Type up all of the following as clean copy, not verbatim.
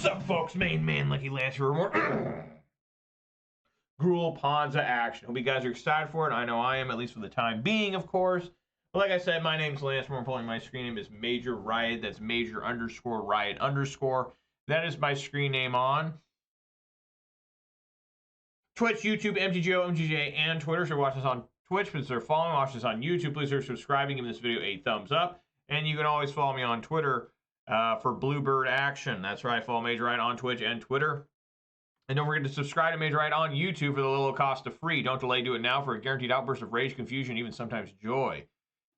Sup, folks? Main man, Lucky Lance here. Gruul Ponza action. Hope you guys are excited for it. I know I am, at least for the time being, of course. But like I said, my name's Lance. More importantly, my screen name is Major Riot. That's Major _ Riot _. That is my screen name on Twitch, YouTube, MTGO, MTGA, and Twitter. So watch us on Twitch, but if they're following, watch us on YouTube. Please consider subscribing, give this video a thumbs up. And you can always follow me on Twitter for Bluebird action. That's right, follow Major Riot on Twitch and Twitter. And don't forget to subscribe to Major Riot on YouTube for the low cost of free. Don't delay, do it now for a guaranteed outburst of rage, confusion, even sometimes joy.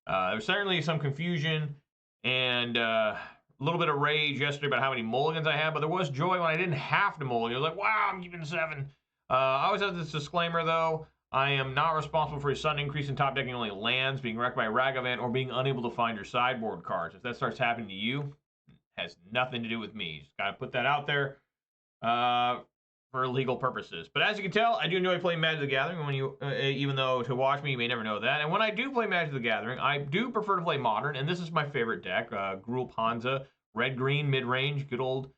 There's certainly some confusion and a little bit of rage yesterday about how many mulligans I had, but there was joy when I didn't have to mulligan. I was like, wow, I'm keeping 7. I always have this disclaimer, though. I am not responsible for your sudden increase in top decking only lands, being wrecked by a Ragavan, or being unable to find your sideboard cards. If that starts happening to you, it has nothing to do with me. Just got to put that out there for legal purposes. But as you can tell, I do enjoy playing Magic the Gathering. When you, even though to watch me, you may never know that. And when I do play Magic the Gathering, I do prefer to play Modern, and this is my favorite deck, Gruul Ponza, red-green, mid-range, good old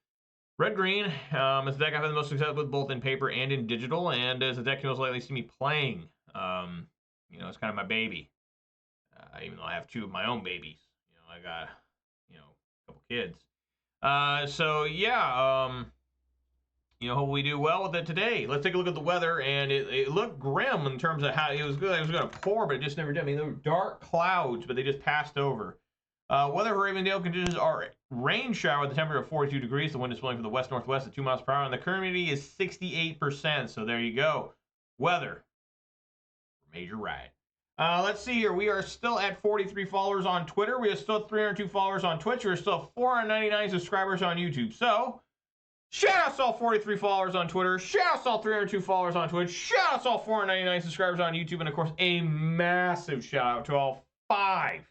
red-green. It's a deck I've had the most success with both in paper and in digital, and as a deck you most likely see me playing. You know, it's kind of my baby. Even though I have 2 of my own babies. You know, I got, you know, a couple kids. So, yeah, you know, hope we do well with it today. Let's take a look at the weather, and it looked grim in terms of how it was good. It was going to pour, but it just never did. I mean, there were dark clouds, but they just passed over. Weather for Ravendale conditions are rain shower with a temperature of 42 degrees. The wind is blowing from the west-northwest at 2 miles per hour, and the current humidity is 68%. So there you go. Weather for Major Riot. Let's see here. We are still at 43 followers on Twitter. We are still at 302 followers on Twitch. We're still 499 subscribers on YouTube. So, shout out to all 43 followers on Twitter. Shout out to all 302 followers on Twitch. Shout out to all 499 subscribers on YouTube. And, of course, a massive shout out to all 5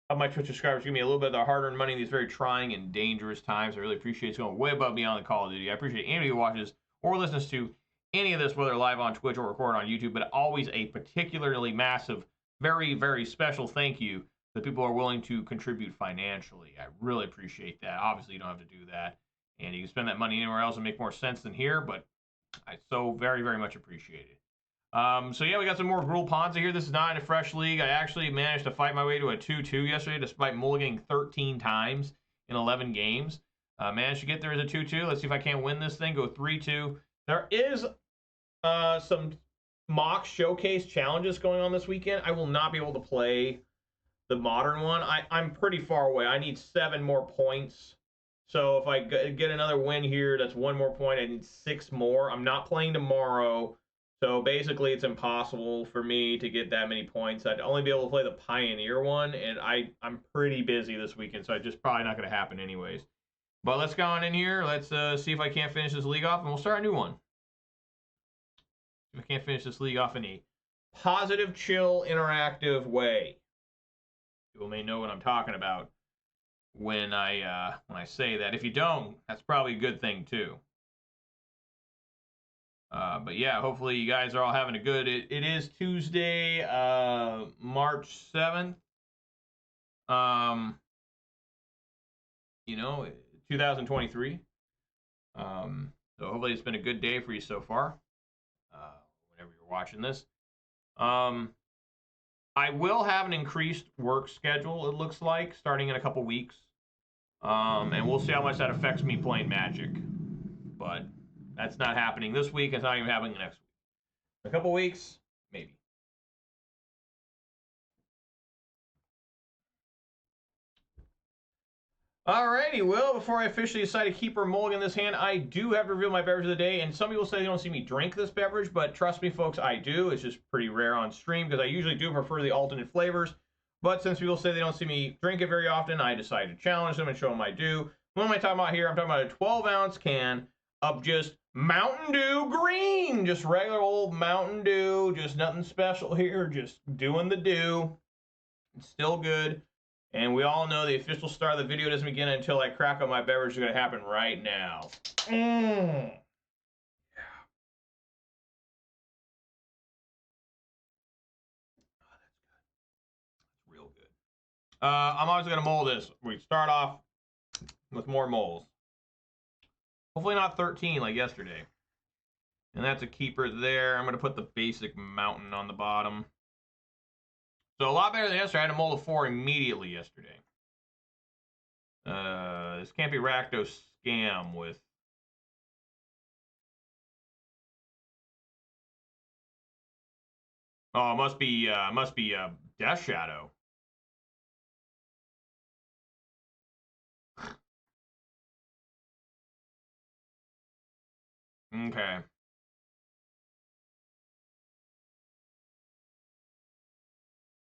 of my Twitch subscribers. Give me a little bit of their hard-earned money in these very trying and dangerous times. I really appreciate it. It's going way above and beyond the Call of Duty. I appreciate anybody who watches or listens to any of this, whether live on Twitch or recorded on YouTube, but always a particularly massive, very, very special thank you to people who are willing to contribute financially. I really appreciate that. Obviously, you don't have to do that, and you can spend that money anywhere else and make more sense than here, but I so very, very much appreciate it. So yeah, we got some more Gruul Ponza here. This is not in a fresh league. I actually managed to fight my way to a 2-2 yesterday, despite mulliganing 13 times in 11 games. Managed to get there as a 2-2. Let's see if I can't win this thing. Go 3-2. There is some mock showcase challenges going on this weekend. I will not be able to play the modern one. I'm pretty far away. I need 7 more points. So if I get another win here, that's 1 more point. I need 6 more. I'm not playing tomorrow. So basically, it's impossible for me to get that many points. I'd only be able to play the Pioneer one, and I'm pretty busy this weekend, so it's just probably not going to happen anyways. But let's go on in here. Let's see if I can't finish this league off, and we'll start a new one. If I can't finish this league off in a positive, chill, interactive way. People may know what I'm talking about when I say that. If you don't, that's probably a good thing too. But yeah, hopefully you guys are all having a good. It is Tuesday, March 7th. You know, 2023. So hopefully it's been a good day for you so far. Whenever you're watching this, I will have an increased work schedule. It looks like starting in a couple weeks, and we'll see how much that affects me playing Magic. But that's not happening this week. It's not even happening next week. In a couple weeks, maybe. Alrighty, well, before I officially decide to keep or mulligan this hand, I do have to reveal my beverage of the day. And some people say they don't see me drink this beverage, but trust me, folks, I do. It's just pretty rare on stream because I usually do prefer the alternate flavors. But since people say they don't see me drink it very often, I decided to challenge them and show them I do. What am I talking about here? I'm talking about a 12-ounce can of just Mountain Dew Green. Just regular old Mountain Dew. Just nothing special here. Just doing the dew. It's still good. And we all know the official start of the video doesn't begin until I crack on my beverage. Is going to happen right now. Yeah. Oh, that's good. That's real good. I'm always going to mold this. We start off with more molds. Hopefully not 13 like yesterday. And that's a keeper there. I'm going to put the basic mountain on the bottom. So a lot better than yesterday. I had a mold of 4 immediately yesterday. This can't be Rakdos scam with... Oh, it must be Death Shadow. Okay.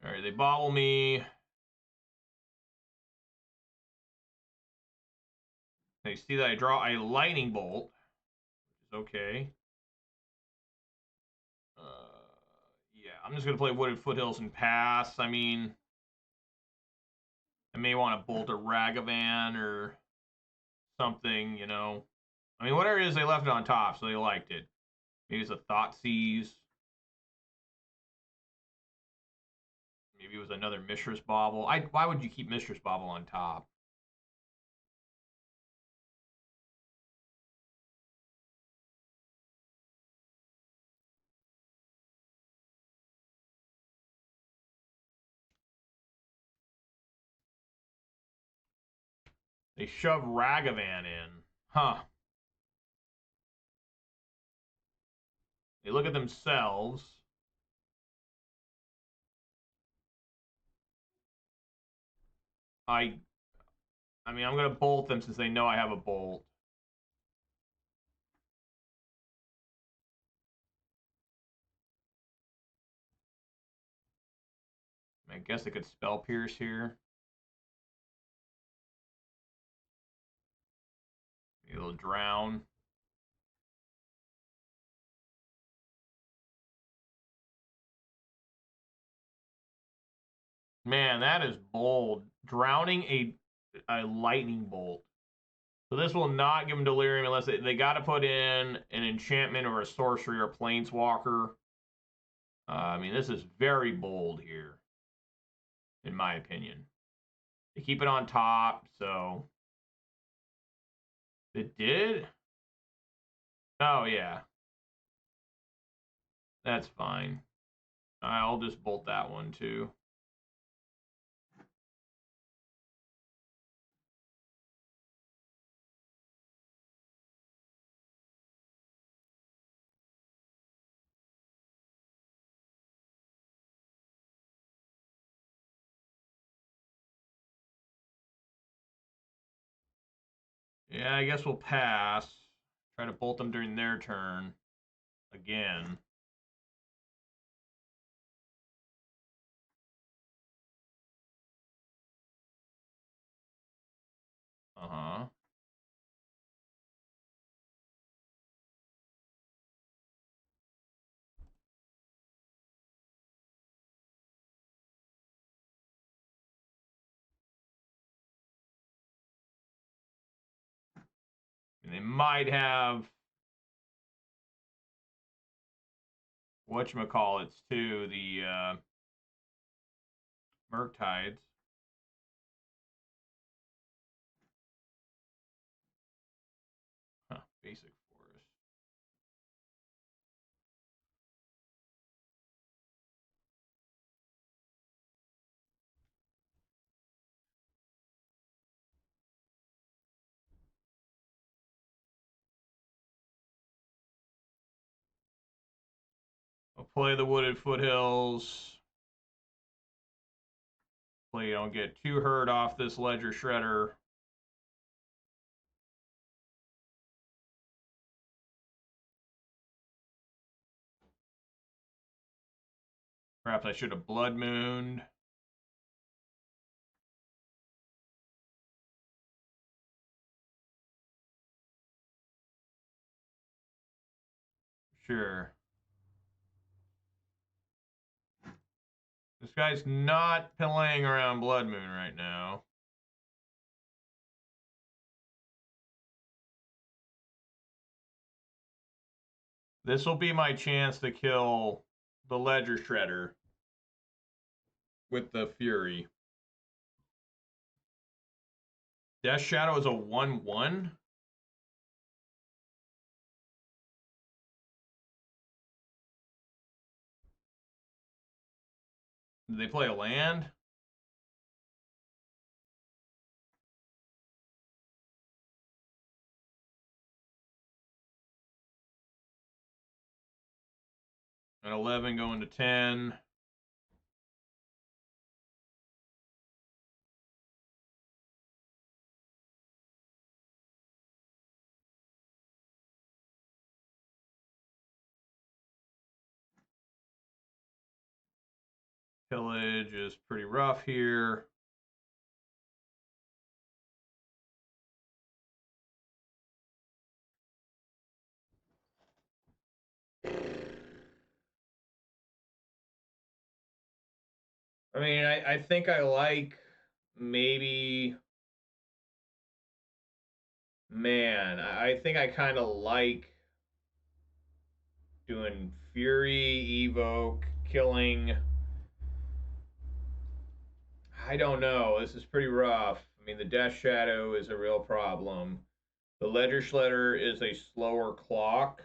All right, they bobble me. They see that I draw a lightning bolt, which is okay. Yeah, I'm just gonna play Wooded Foothills and pass. I mean, I may want to bolt a Ragavan or something, you know. I mean, whatever it is, they left it on top, so they liked it. Maybe it's a Thoughtseize. Maybe it was another Mistress Bauble. Why would you keep Mistress Bauble on top? They shove Ragavan in. Huh. They look at themselves. I mean, I'm going to bolt them since they know I have a bolt. I guess I could Spell Pierce here. Maybe they'll drown. Man, that is bold. Drowning a lightning bolt. So this will not give them delirium unless they got to put in an enchantment or a sorcery or planeswalker. I mean, this is very bold here, in my opinion. They keep it on top, so it did. Oh yeah, that's fine. I'll just bolt that one too. Yeah, I guess we'll pass. Try to bolt them during their turn. Again. Uh-huh. And they might have whatchamacallits too, the Murktides. Huh, basic forest. I'll play the Wooded Foothills. Play, you don't get too hurt off this Ledger Shredder. Perhaps I should have Blood Mooned. Sure. This guy's not playing around Blood Moon right now. This will be my chance to kill the Ledger Shredder with the Fury. Death Shadow is a 1/1. Did they play a land? An 11 going to 10. Pillage is pretty rough here. I mean, I think I like maybe... Man, I think I kind of like doing Fury, Evoke, killing... I don't know. This is pretty rough. I mean, the Death Shadow is a real problem. The Ledger Shredder is a slower clock,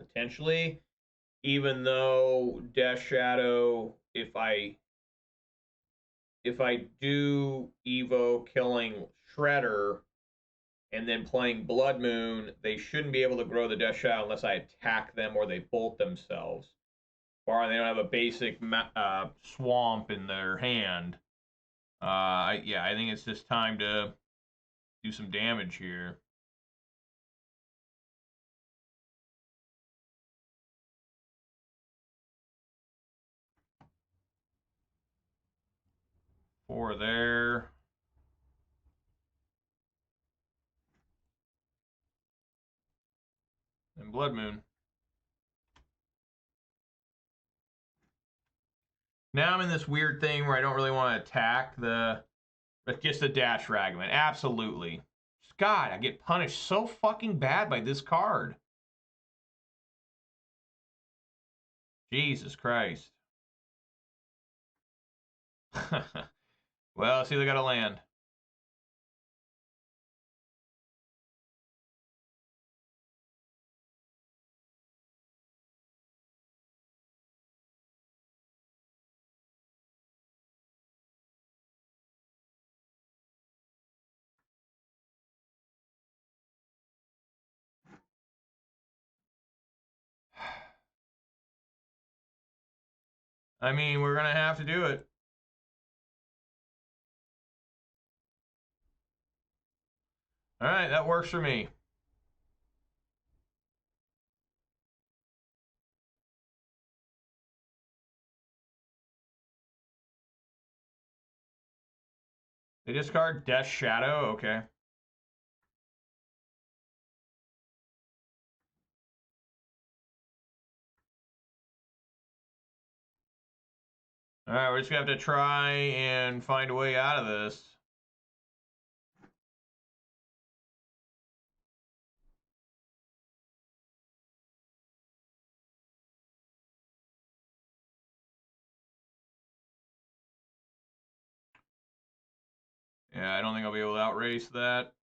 potentially. Even though Death Shadow, if I do Evo killing Shredder and then playing Blood Moon, they shouldn't be able to grow the Death Shadow unless I attack them or they bolt themselves. Or they don't have a basic swamp in their hand. Yeah, I think it's just time to do some damage here. Four there. And Blood Moon. Now I'm in this weird thing where I don't really want to attack just the Dash Ragavan. Absolutely. God, I get punished so fucking bad by this card. Jesus Christ. Well, see, they got to land. I mean, we're going to have to do it. All right, that works for me. They discard Death Shadow? Okay. All right, we're just going to have to try and find a way out of this. Yeah, I don't think I'll be able to outrace that.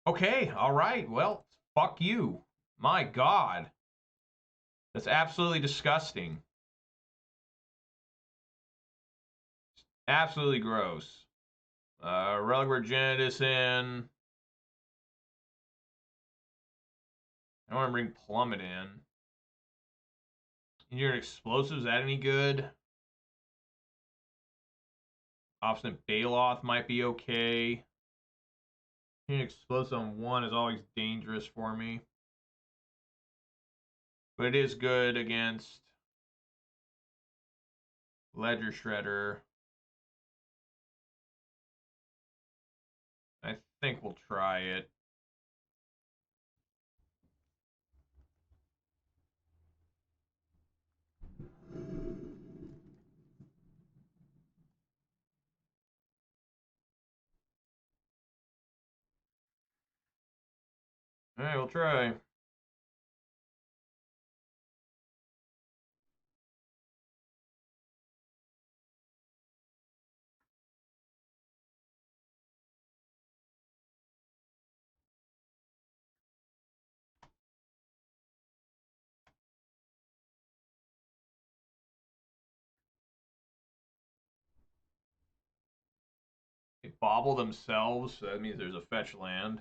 Okay, all right. Well, fuck you. My God. That's absolutely disgusting. Absolutely gross. Relic Virginitas in. I want to bring Plummet in. Engineered Explosives, is that any good? Obstinate Baloth might be okay. Engineered Explosive on 1 is always dangerous for me. But it is good against Ledger Shredder. I think we'll try it. All right, we'll try. bobble themselves, so that means there's a fetch land.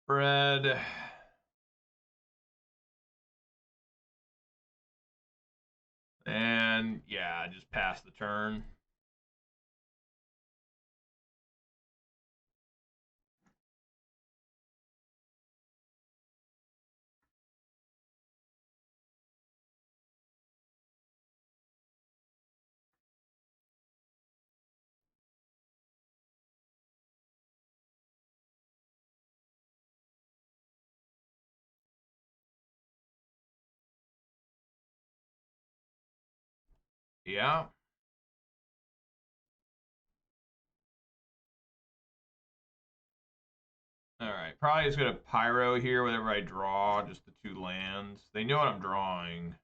Red. And yeah, just pass the turn. Yeah. Alright, probably just gonna Pyro here whenever I draw, just the 2 lands. They know what I'm drawing.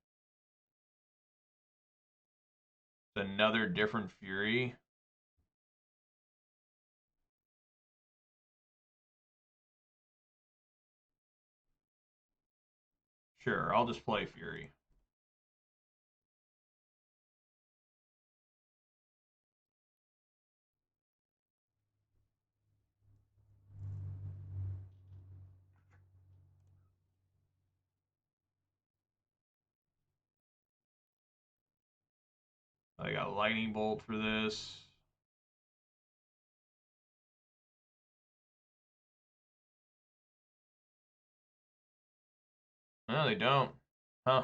It's another different Fury. Sure, I'll just play Fury. I got Lightning Bolt for this. No, they don't. Huh.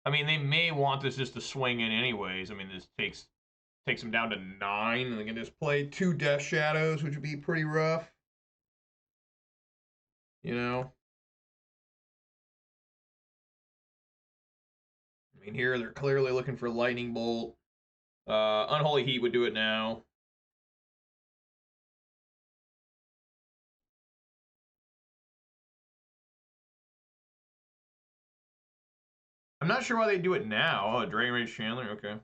I mean, they may want this just to swing in anyways. I mean, this takes them down to 9, and they can just play 2 Death Shadows, which would be pretty rough. You know? I mean, here they're clearly looking for Lightning Bolt. Unholy Heat would do it now. I'm not sure why they do it now. Oh, Dragon Rage Chandler, okay.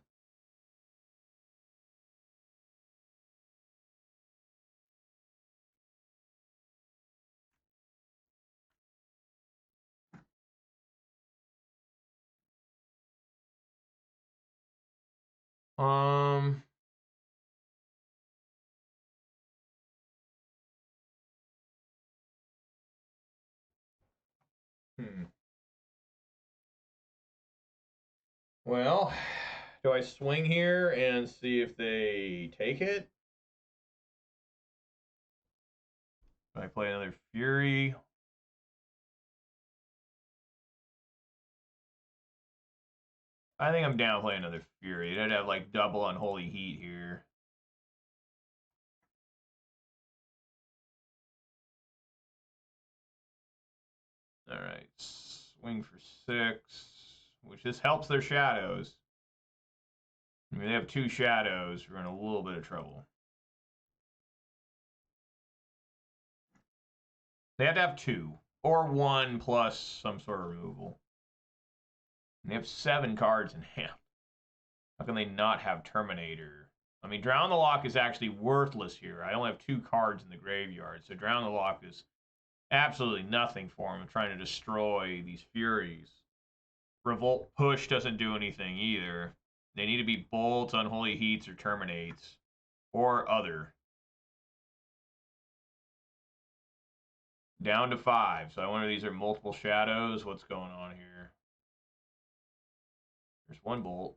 Um, Well, do I swing here and see if they take it? Do I play another Fury? I think I'm down playing another Fury. I'd have like double Unholy Heat here. All right, swing for 6, which just helps their shadows. I mean, they have 2 shadows. We're in a little bit of trouble. They have to have 2 or 1 plus some sort of removal. And they have 7 cards in hand. How can they not have Terminator? I mean, Drown the Lock is actually worthless here. I only have 2 cards in the graveyard, so Drown the Lock is absolutely nothing for him. I'm trying to destroy these Furies. Revolt Push doesn't do anything either. They need to be Bolts, Unholy Heats, or Terminates. Or other. Down to 5. So I wonder if these are multiple shadows. What's going on here? There's 1 Bolt.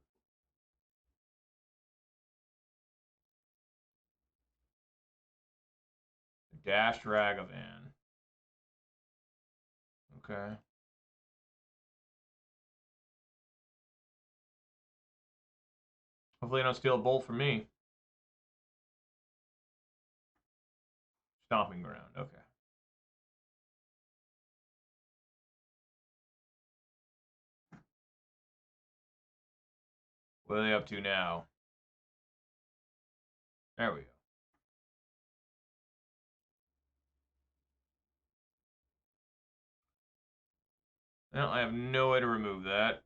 Dashed Ragavan. Okay. Hopefully they don't steal a bolt from me. Stomping Ground, okay. What are they up to now? There we go. Well, I have no way to remove that.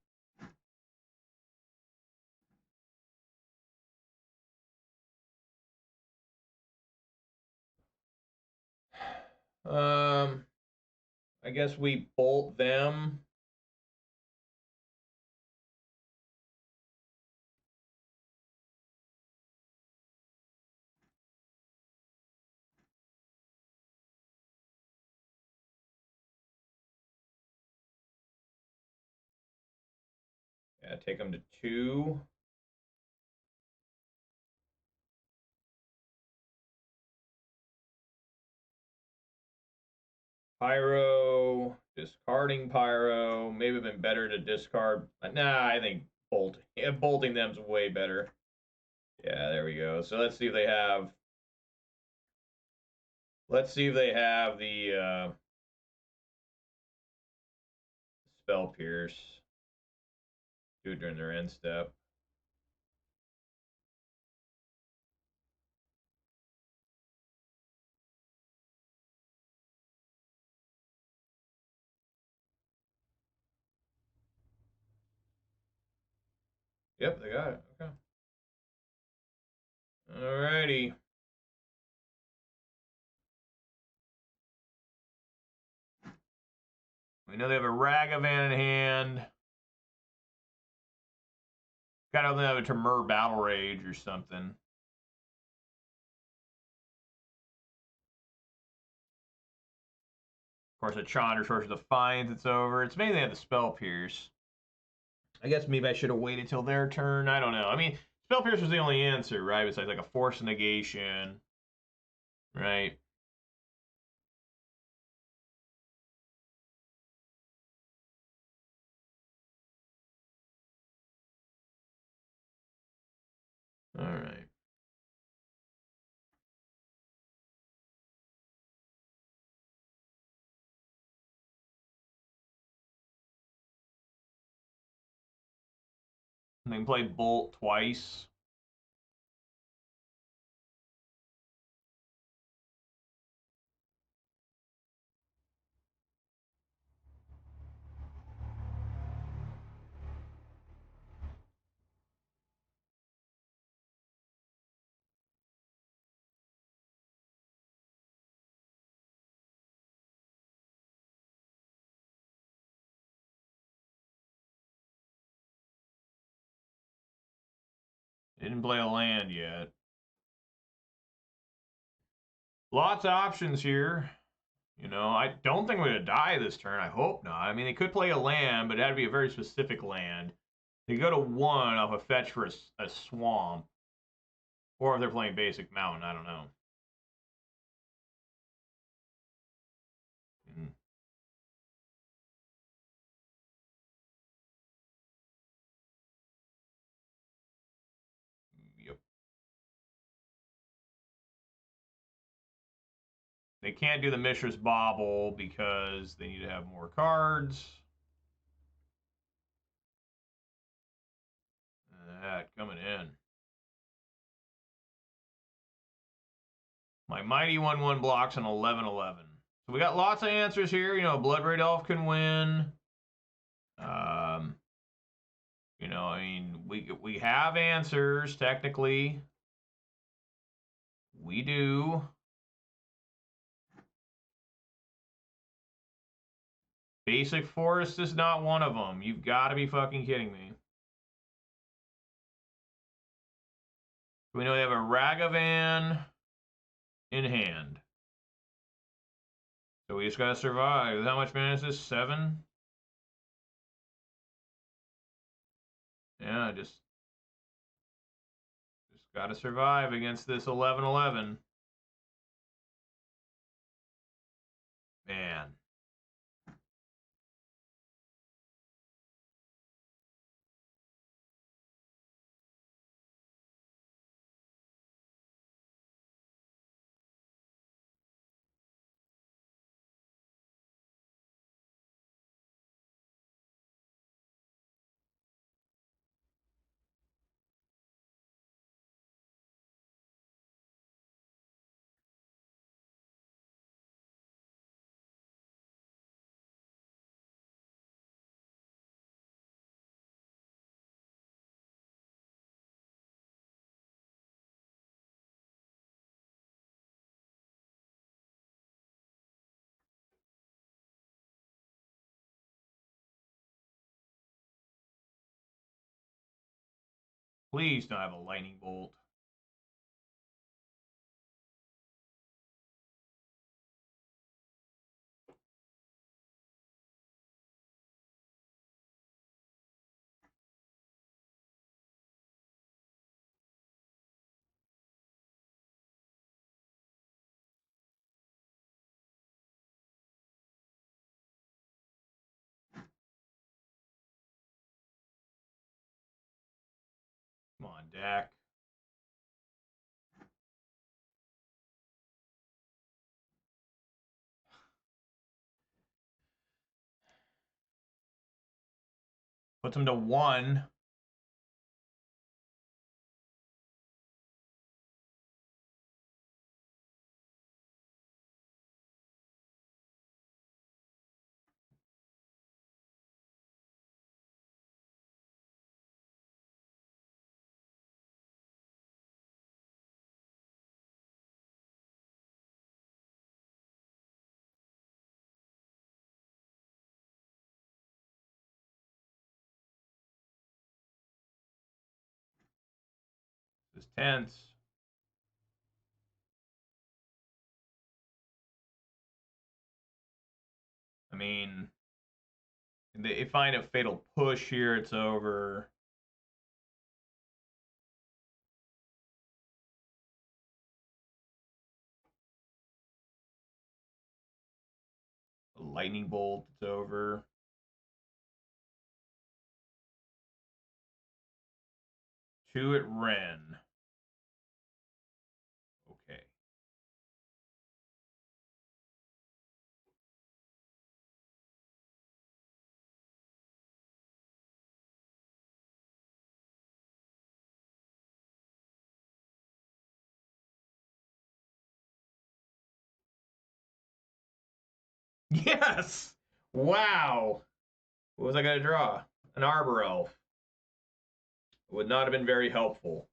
I guess we bolt them. Yeah, take them to 2. Pyro, discarding Pyro. Maybe been better to discard. Nah, I think bolting. Yeah, bolting them's way better. Yeah, there we go. So let's see if they have. Let's see if they have the Spell Pierce. Do it during their end step. Yep, they got it. Okay. Alrighty. We know they have a Ragavan in hand. Gotta have a Temur Battle Rage or something. Of course, a Chandra Source Defiance, it's over. It's mainly at the Spell Pierce. I guess maybe I should have waited till their turn. I don't know. I mean, Spell Pierce was the only answer, right? Besides like a Force Negation, right? All right. And they can play Bolt twice. They didn't play a land yet. Lots of options here. You know, I don't think we're going to die this turn. I hope not. I mean, they could play a land, but it had to be a very specific land. They go to 1 off a fetch for a swamp. Or if they're playing basic mountain, I don't know. Mm. Yep. They can't do the Mishra's Bauble because they need to have more cards. That coming in. My mighty 1/1 blocks an 11/11. So we got lots of answers here. You know, Blood Red Elf can win. You know, I mean, we have answers technically. We do. Basic Forest is not one of them. You've got to be fucking kidding me. We know they have a Ragavan in hand. So we just gotta survive. How much mana is this? 7? Yeah, just gotta survive against this 11/11. Man. Please don't have a lightning bolt. Come on, Dak. Puts him to 1. This is tense. I mean, if they find a fatal push here, it's over. A lightning bolt, it's over. Two at Ren. Okay. Yes! Wow! What was I going to draw? An Arbor Elf. Would not have been very helpful.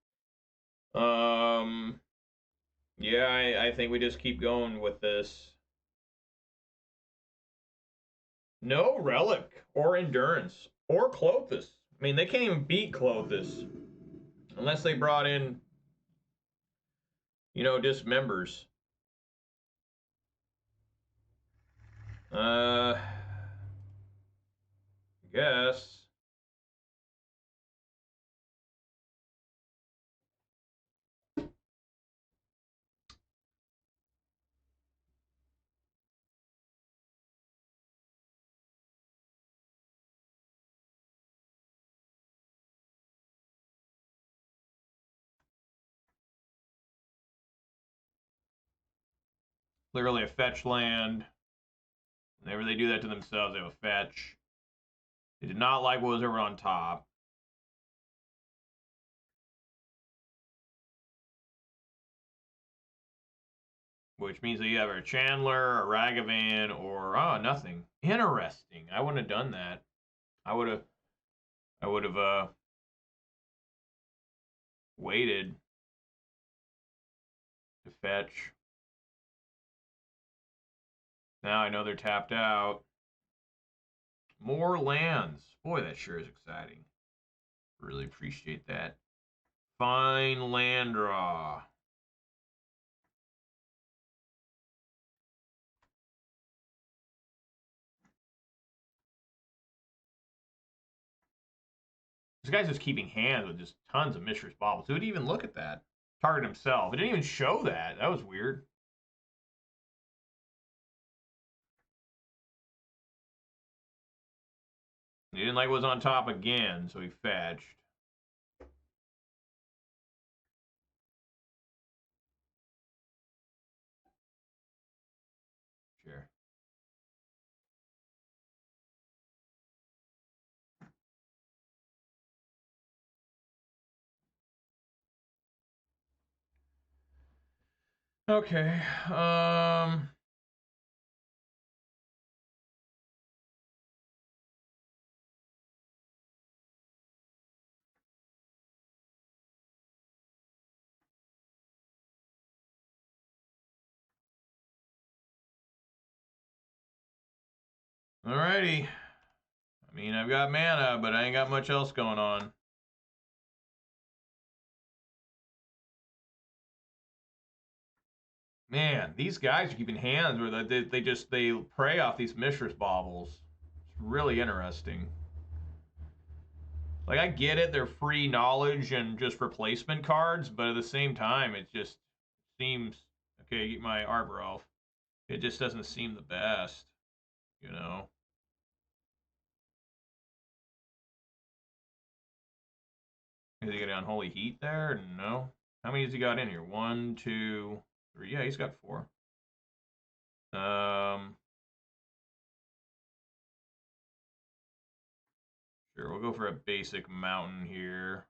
Yeah, I think we just keep going with this. No Relic or Endurance or Clothis. I mean, they can't even beat Clothis unless they brought in, you know, dismembers. I guess. Clearly a fetch land. Whenever they do that to themselves, they have a fetch. They did not like what was over on top. Which means that you have a Chandler, a Ragavan, or nothing. Interesting. I wouldn't have done that. I would have waited to fetch. Now I know they're tapped out. More lands. Boy, that sure is exciting. Really appreciate that. Fine land draw. This guy's just keeping hands with just tons of Mishra's Baubles. Who would even look at that? Target himself. It didn't even show that. That was weird. He didn't like what was on top again, so he fetched. Sure. Okay. Alrighty. I mean, I've got mana, but I ain't got much else going on. Man, these guys are keeping hands where they prey off these Mishra's baubles. It's really interesting. Like, I get it, they're free knowledge and just replacement cards, but at the same time, it just seems okay. Get my Arbor Elf. It just doesn't seem the best, you know. Is he getting Unholy Heat there? No. How many has he got in here? 1, 2, 3. Yeah, he's got 4. Sure, we'll go for a basic mountain here.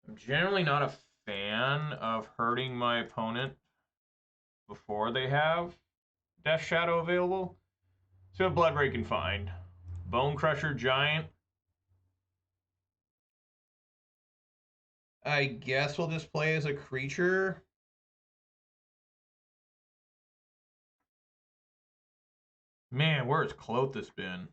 I'm generally not a fan of hurting my opponent before they have Death Shadow available. So Bloodbreak can find. Bone Crusher Giant. I guess we'll just play as a creature. Man, where's Clothis been?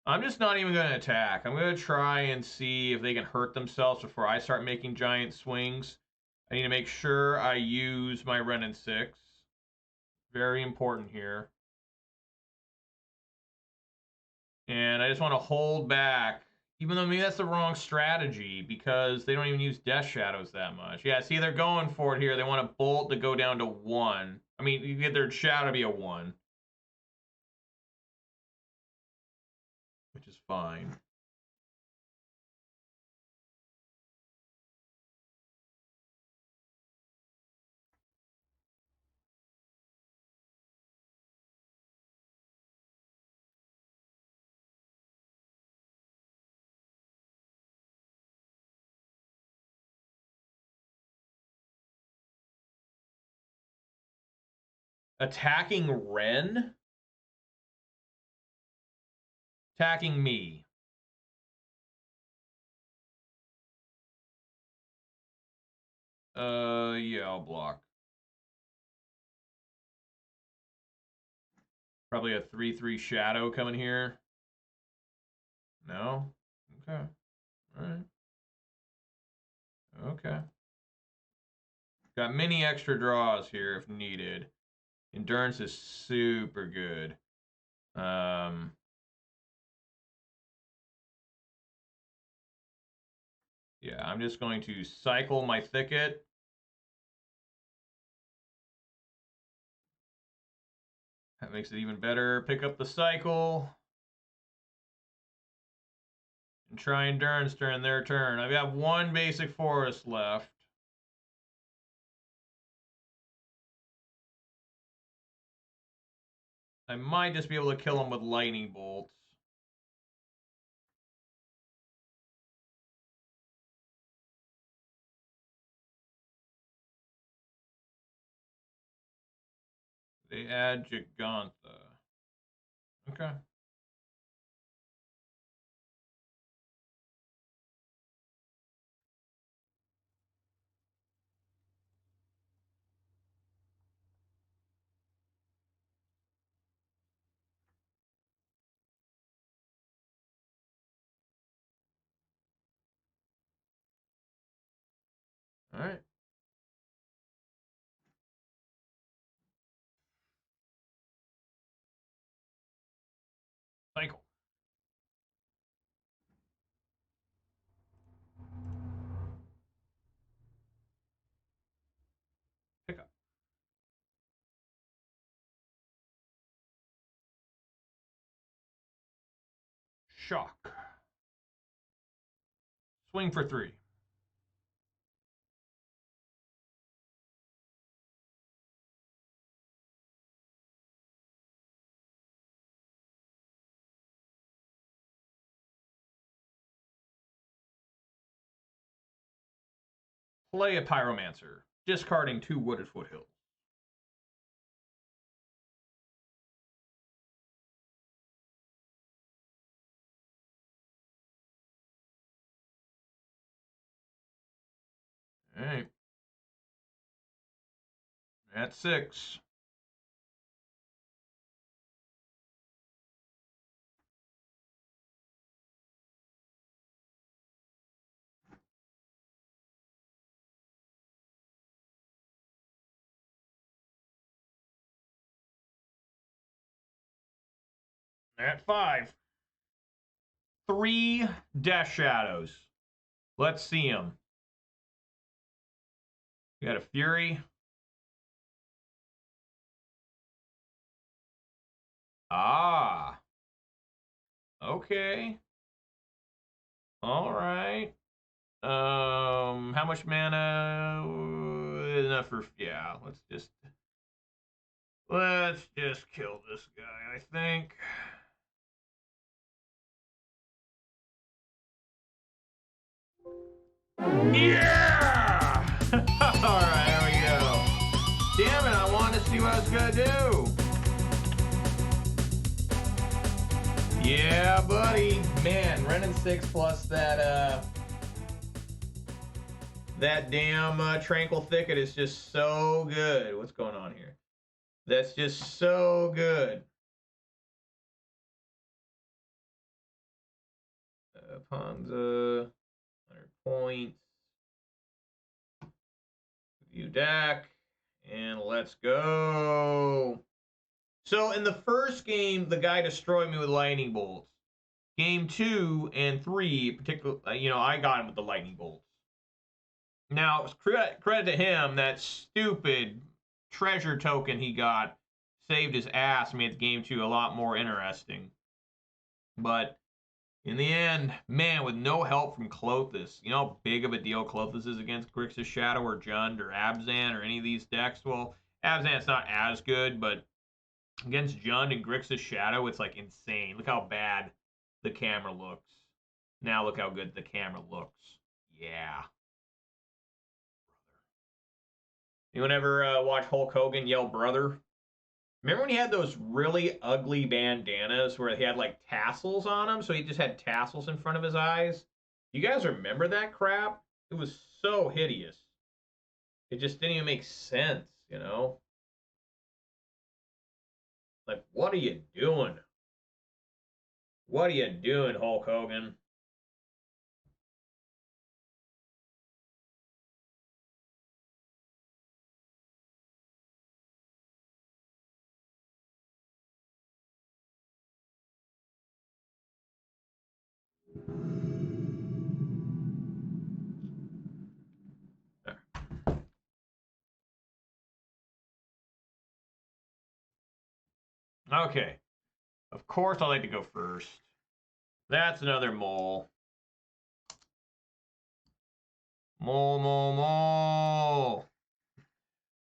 I'm just not even going to attack. I'm going to try and see if they can hurt themselves before I start making giant swings. I need to make sure I use my Ren and 6. Very important here. And I just want to hold back, even though maybe that's the wrong strategy because they don't even use Death Shadows that much. Yeah, see, they're going for it here. They want a Bolt to go down to 1. I mean, you get their Shadow to be a 1. Which is fine. Attacking Ren? Attacking me. Yeah, I'll block. Probably a 3/3 Shadow coming here. No? Okay. Alright. Okay. Got many extra draws here if needed. Endurance is super good. Yeah, I'm just going to cycle my Thicket. That makes it even better. Pick up the cycle. And try Endurance during their turn. I've got 1 basic forest left. I might just be able to kill him with lightning bolts. They add Gigantha. Okay. All right. Cycle. Shock. Swing for 3. Play a Pyromancer, discarding 2 Wooded Foothills. All right. That's 6. At 5. 3 Death Shadows. Let's see them. We got a Fury. Ah. Okay. All right. How much mana? Enough for, yeah, let's just kill this guy, I think. Yeah! All right, there we go. Damn it, I wanted to see what I was gonna do. Yeah, buddy. Man, Renin 6 plus that damn Tranquil Thicket is just so good. What's going on here? That's just so good. Ponza, 100 points. View deck, and let's go. So in the first game, the guy destroyed me with lightning bolts. Game 2 and 3, particularly, I got him with the lightning bolts. Now, credit to him, that stupid treasure token he got saved his ass and made game 2 a lot more interesting. But in the end, man, with no help from Klothys, you know how big of a deal Klothys is against Grixis Shadow or Jund or Abzan or any of these decks? Well, Abzan's not as good, but against Jund and Grixis Shadow, it's like insane. Look how bad the camera looks. Now look how good the camera looks. Yeah. Anyone ever watch Hulk Hogan yell brother? Remember when he had those really ugly bandanas where he had like tassels on them? So he just had tassels in front of his eyes. You guys remember that crap? It was so hideous. It just didn't even make sense, you know? Like, what are you doing? What are you doing, Hulk Hogan? Okay. Of course I like to go first. That's another mole. Mole, mole, mole.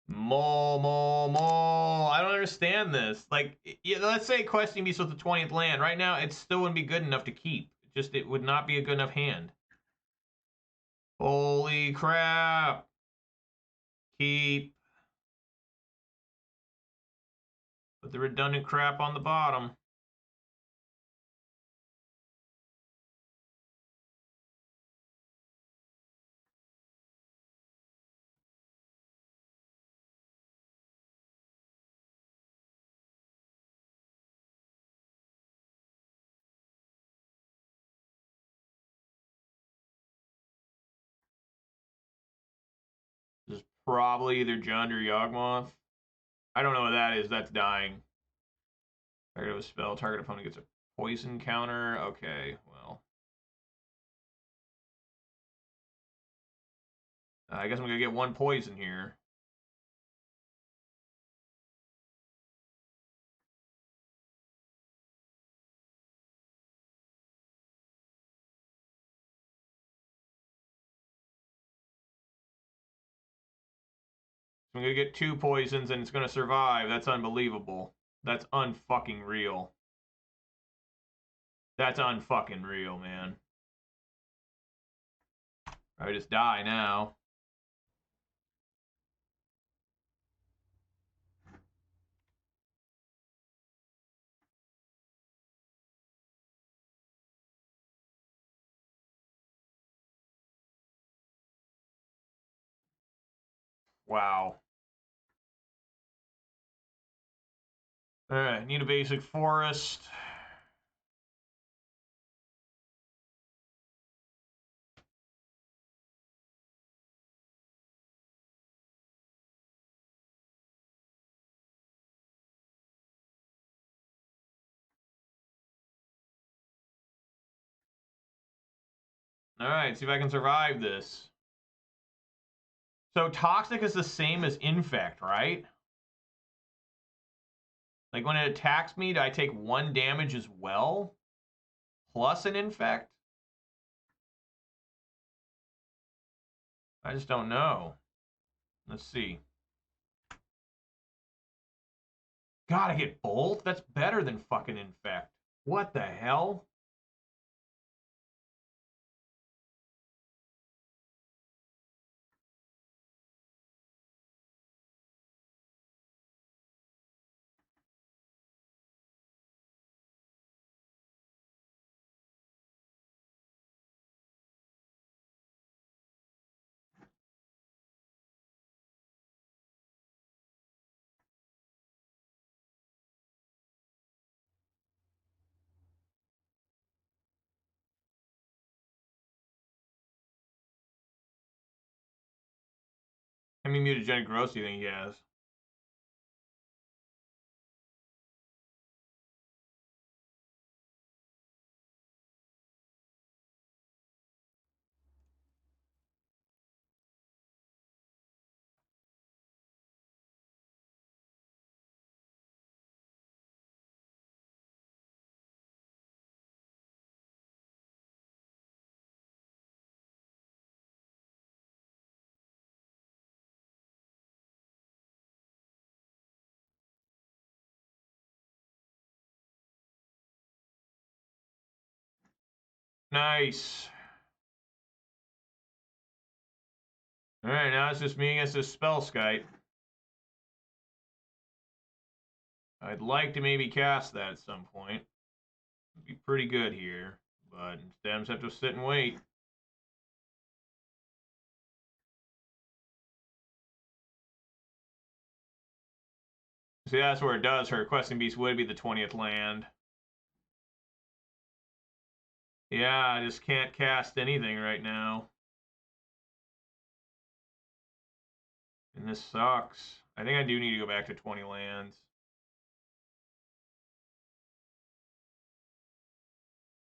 Mole, mole, mole. I don't understand this. Like, let's say Questing Beast with the 20th land. Right now, it still wouldn't be good enough to keep. It would not be a good enough hand. Holy crap. Keep. Put the redundant crap on the bottom. This is probably either Jund or Yawgmoth. I don't know what that is. That's dying. Target of a spell. Target opponent gets a poison counter. Okay, well. I guess I'm going to get 1 poison here. I'm gonna get 2 poisons and it's gonna survive. That's unbelievable. That's unfucking real. That's unfucking real, man. I just die now. Wow. Alright, need a basic forest. Alright, see if I can survive this. So toxic is the same as infect, right? Like when it attacks me, do I take 1 damage as well? Plus an infect? I just don't know. Let's see. God, I get both? That's better than fucking infect. What the hell? How many mutagenic growths do you think he has? Nice. Alright, now it's just me against this Spellskite. I'd like to maybe cast that at some point. It'd be pretty good here. But instead I just have to sit and wait. See, that's where it does hurt. Questing Beast would be the 20th land. Yeah, I just can't cast anything right now. And this sucks. I think I do need to go back to 20 lands.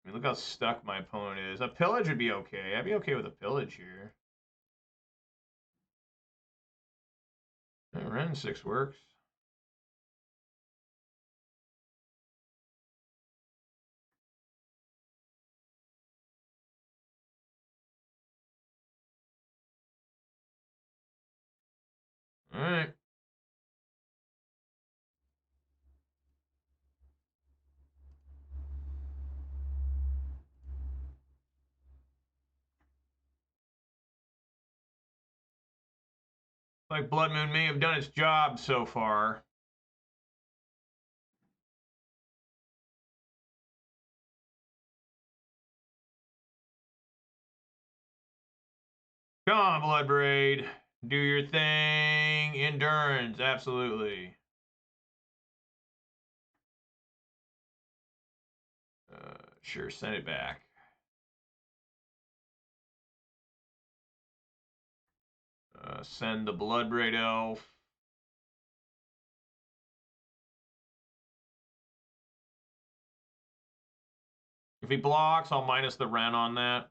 I mean, look how stuck my opponent is. A pillage would be okay. I'd be okay with a pillage here. Ren 6 works. Alright. Like Blood Moon may have done its job so far. Come on, Bloodbraid. Do your thing. Endurance, absolutely. Sure, send it back. Send the Bloodbraid Elf. If he blocks, I'll minus the Ren on that.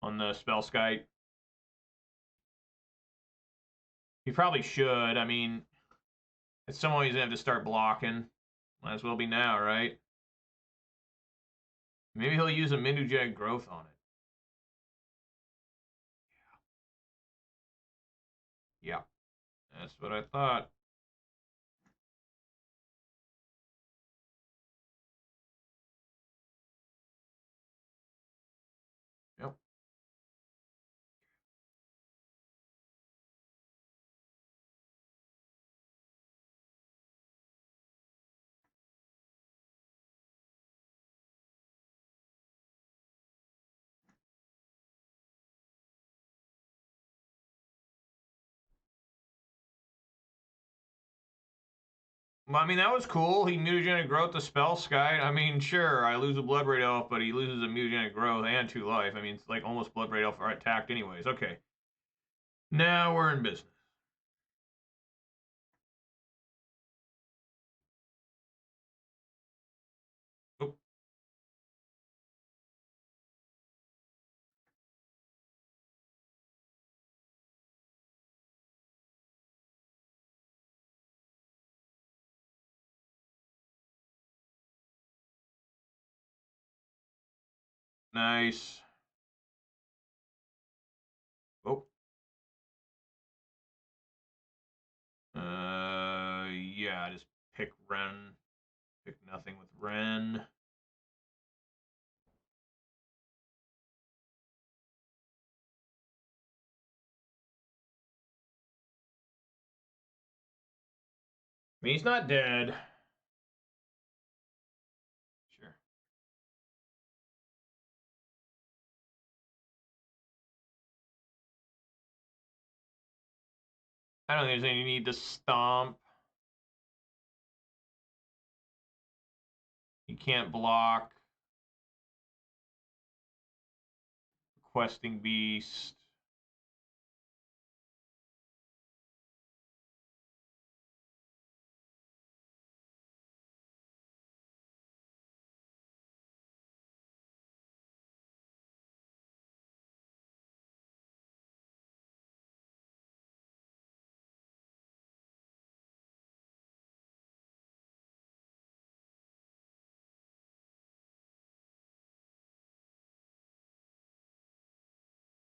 On the Spellskite. He probably should. I mean, at some point he's going to have to start blocking. Might as well be now, right? Maybe he'll use a Minujag growth on it. Yeah, that's what I thought. Yep. Well, I mean, that was cool. He mutagenic growth the spell sky. I mean, sure, I lose a blood rate elf, but he loses a mutagenic growth and 2 life. I mean, it's like almost blood rate elf are attacked anyways. Okay. Now we're in business. Oh. Nice. Oh. Yeah, just pick Ren. Pick nothing with Ren. I mean, he's not dead. Sure. I don't think there's any need to stomp. He can't block. Questing Beast.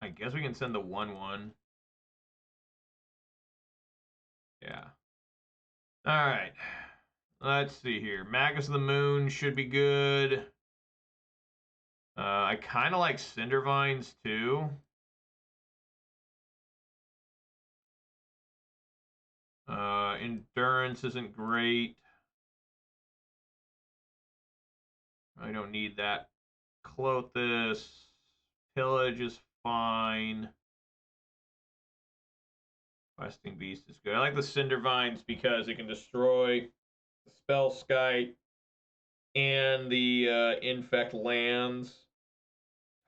I guess we can send the 1/1. Yeah. All right. Let's see here. Magus of the Moon should be good. I kind of like Cindervines too. Endurance isn't great. I don't need that. Clothis. Pillage is fine. Questing Beast is good. I like the Cindervines because it can destroy the Spell Skite and the Infect lands.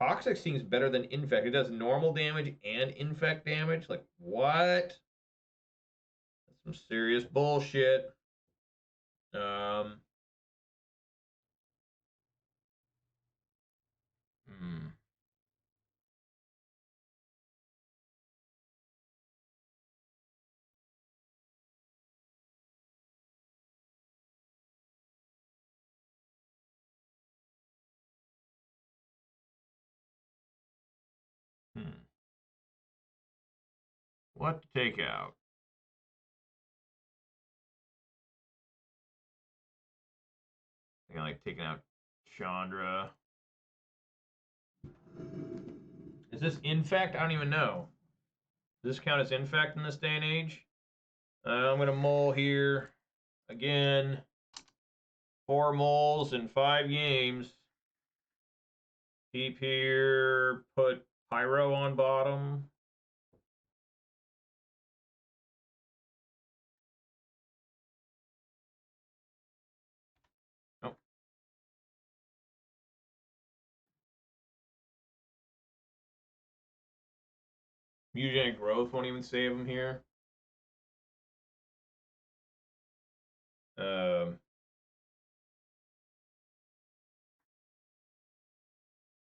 Toxic seems better than Infect. It does normal damage and Infect damage. Like, what? That's some serious bullshit. Um, hmm. Hmm. What to take out? I think I like taking out Chandra. Is this Infect? I don't even know. Does this count as Infect in this day and age? I'm going to mull here. Again, 4 mulls in 5 games. Keep here. Put Pyro on bottom. Oh. Mutagenic Growth won't even save him here.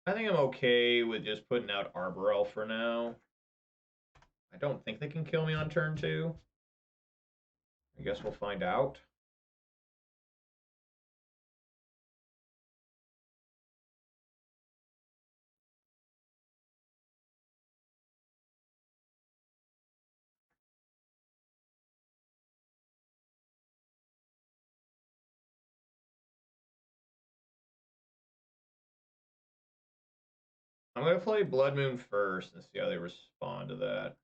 I think I'm okay with just putting out Arbor Elf for now. I don't think they can kill me on turn 2. I guess we'll find out. I'm going to play Blood Moon first and see how they respond to that.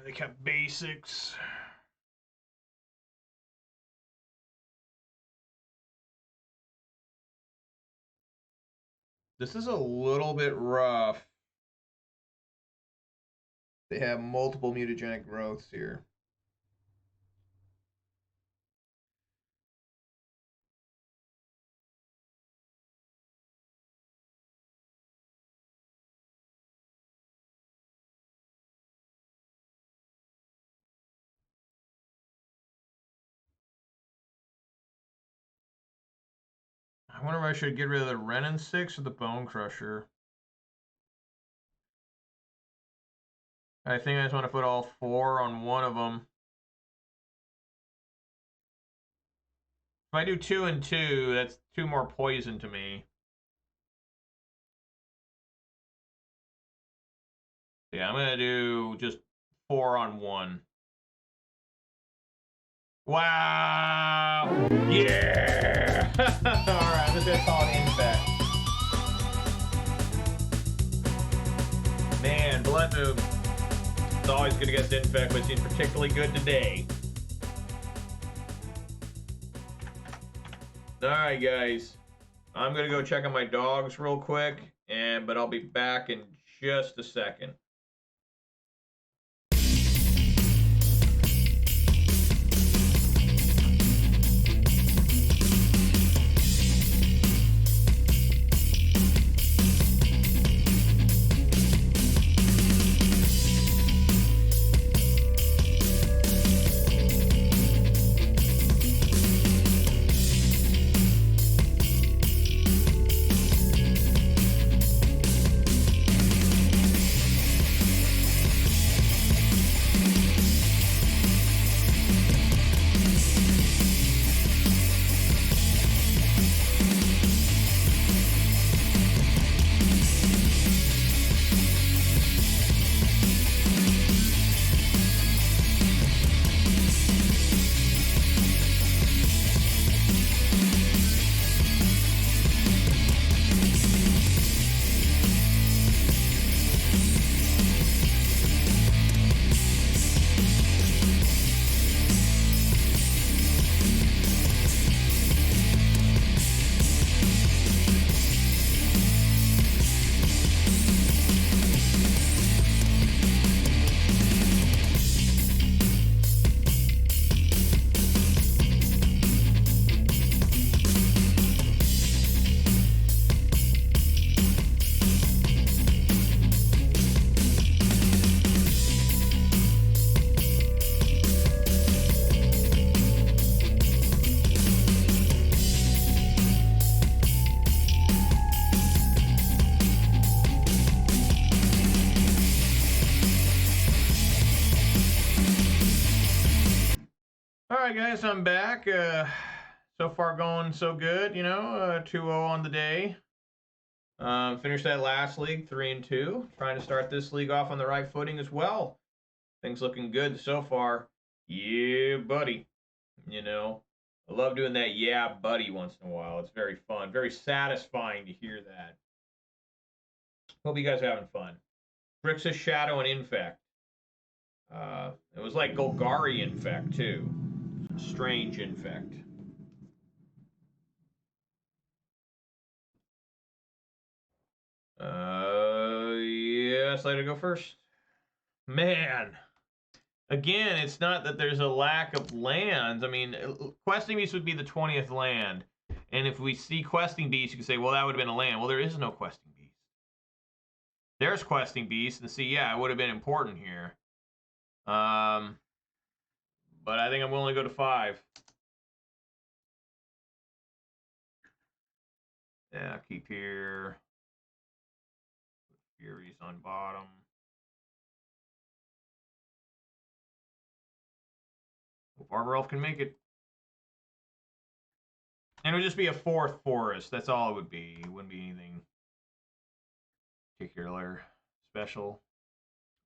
They kept basics. This is a little bit rough. They have multiple mutagenic growths here. I wonder if I should get rid of the Renin 6 or the Bone Crusher. I think I just want to put all 4 on one of them. If I do 2 and 2, that's 2 more poison to me. Yeah, I'm going to do just 4 on 1. Wow! Yeah! Alright, I'm just going to call it Infect. Man, Blood Moon. It's always good against Infect, but it's particularly good today. Alright, guys. I'm going to go check on my dogs real quick, but I'll be back in just a second. Alright guys, I'm back. So far going so good, you know, 2-0 on the day. Finished that last league, 3-2. Trying to start this league off on the right footing as well. Things looking good so far. Yeah, buddy. You know, I love doing that yeah, buddy once in a while. It's very fun, very satisfying to hear that. Hope you guys are having fun. Grixis, Shadow, and Infect. It was like Golgari Infect, too. Strange Infect. Yes, I'd like to go first. Man. Again, it's not that there's a lack of lands. I mean, Questing Beast would be the 20th land. And if we see Questing Beast, you can say, well, that would have been a land. Well, there is no Questing Beast. There's Questing Beast, and see, yeah, it would have been important here. But I think I'm willing to go to 5. Yeah, keep here. Furies on bottom. Hope Arbor Elf can make it. And it would just be a 4th forest. That's all it would be. It wouldn't be anything particular, special.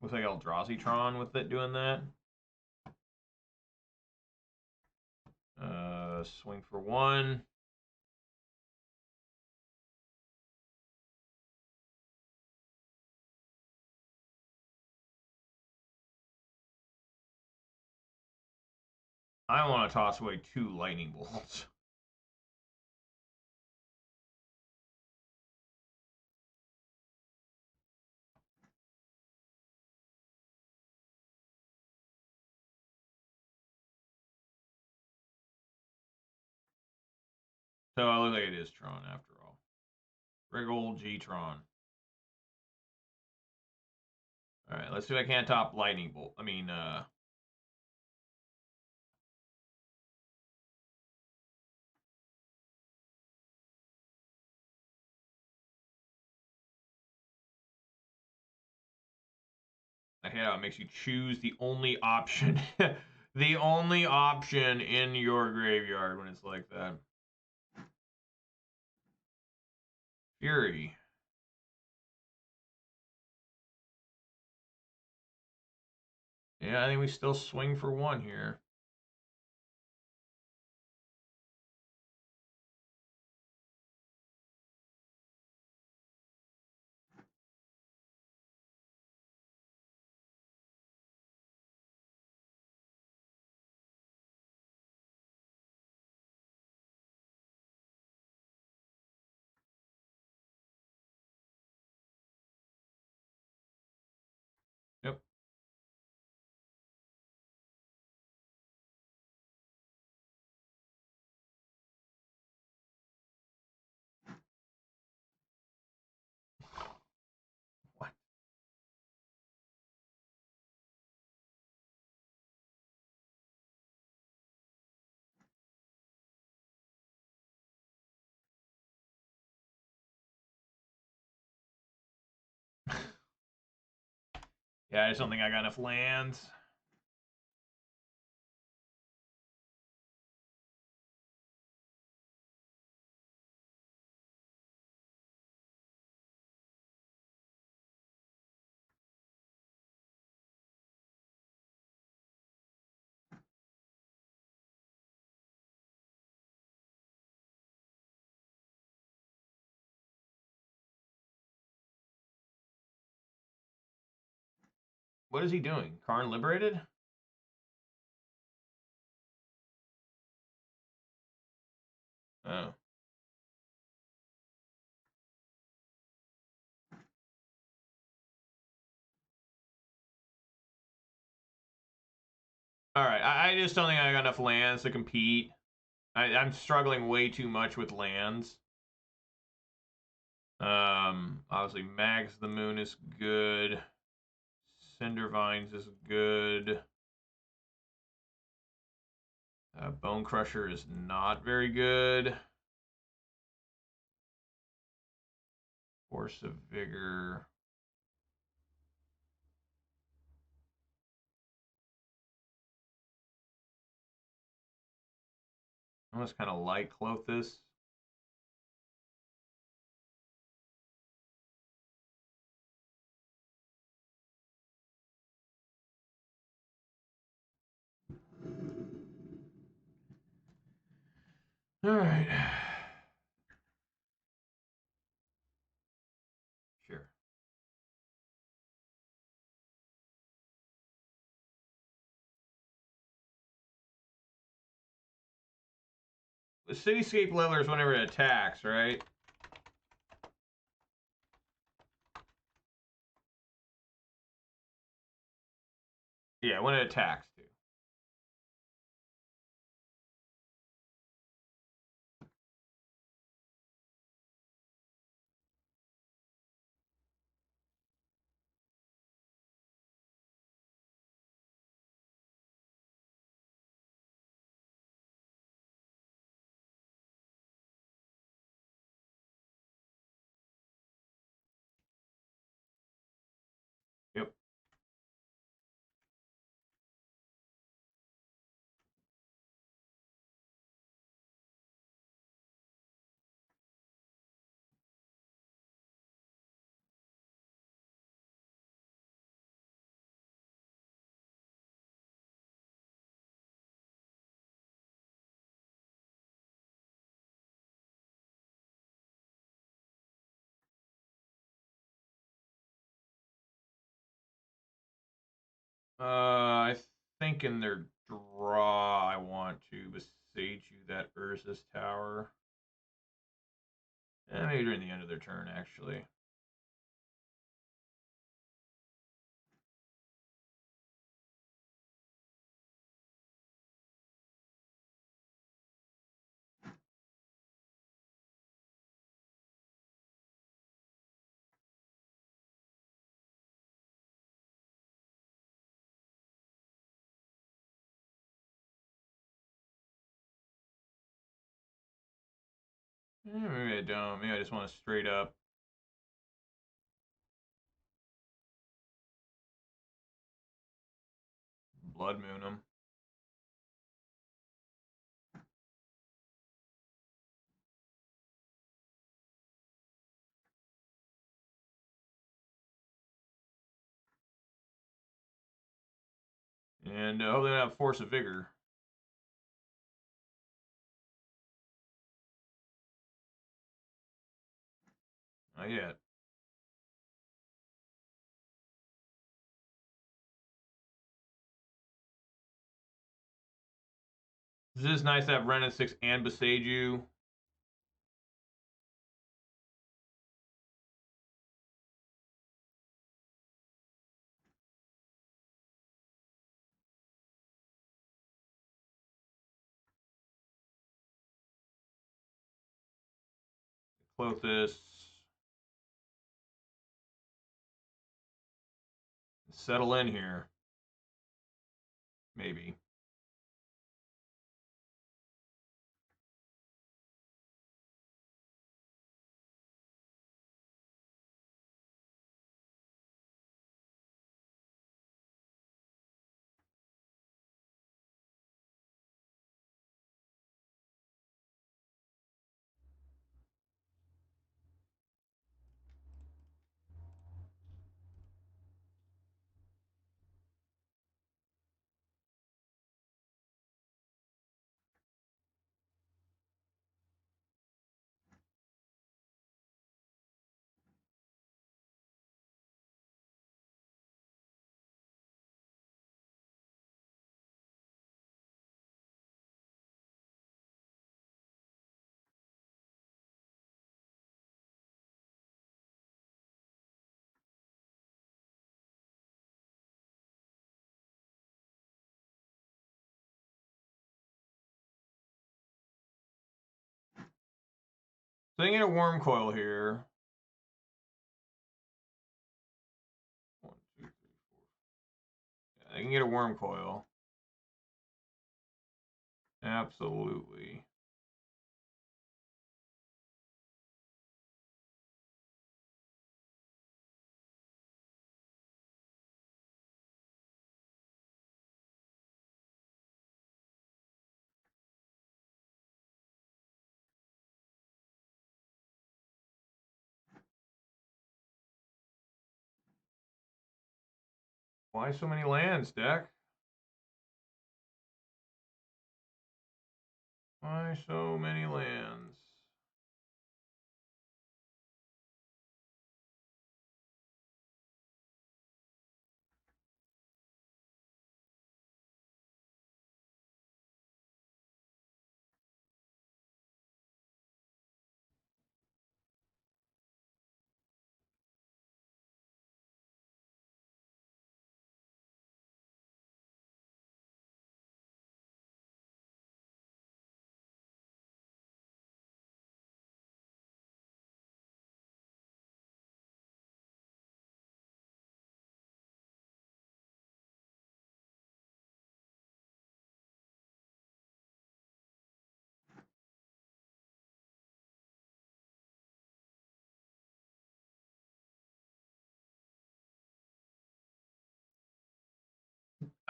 Looks like Eldrazi Tron with it doing that. Swing for 1. I want to toss away 2 lightning bolts. So it looks like it is Tron after all. Big old G-Tron. Alright, let's see if I can't top lightning bolt. I mean, I hate how it makes you choose the only option. The only option in your graveyard when it's like that. Fury. Yeah, I think we still swing for 1 here. Yep. What? Yeah, I just don't think I got enough lands. What is he doing? Karn liberated? Oh. Alright, I just don't think I got enough lands to compete. I'm struggling way too much with lands. Obviously Mags the Moon is good. Cindervines is good. Bone Crusher is not very good. Force of Vigor. I almost kind of like Clothis. All right. Sure. The Cityscape Leveler is whenever it attacks, right? Yeah, when it attacks, too. Yep. I think in their draw, I want to besiege you that Urza's tower. Maybe during the end of their turn, actually. Maybe I don't. Maybe I just want to straight up Blood Moon them. And hopefully they have Force of Vigor. Not yet. This is nice to have Ren at 6 and Beseiju. Clothis. Settle in here. Maybe. So they get a Worm Coil here. 1, 2, 3, 4. Yeah, they can get a Worm Coil. Absolutely. Why so many lands, deck? Why so many lands?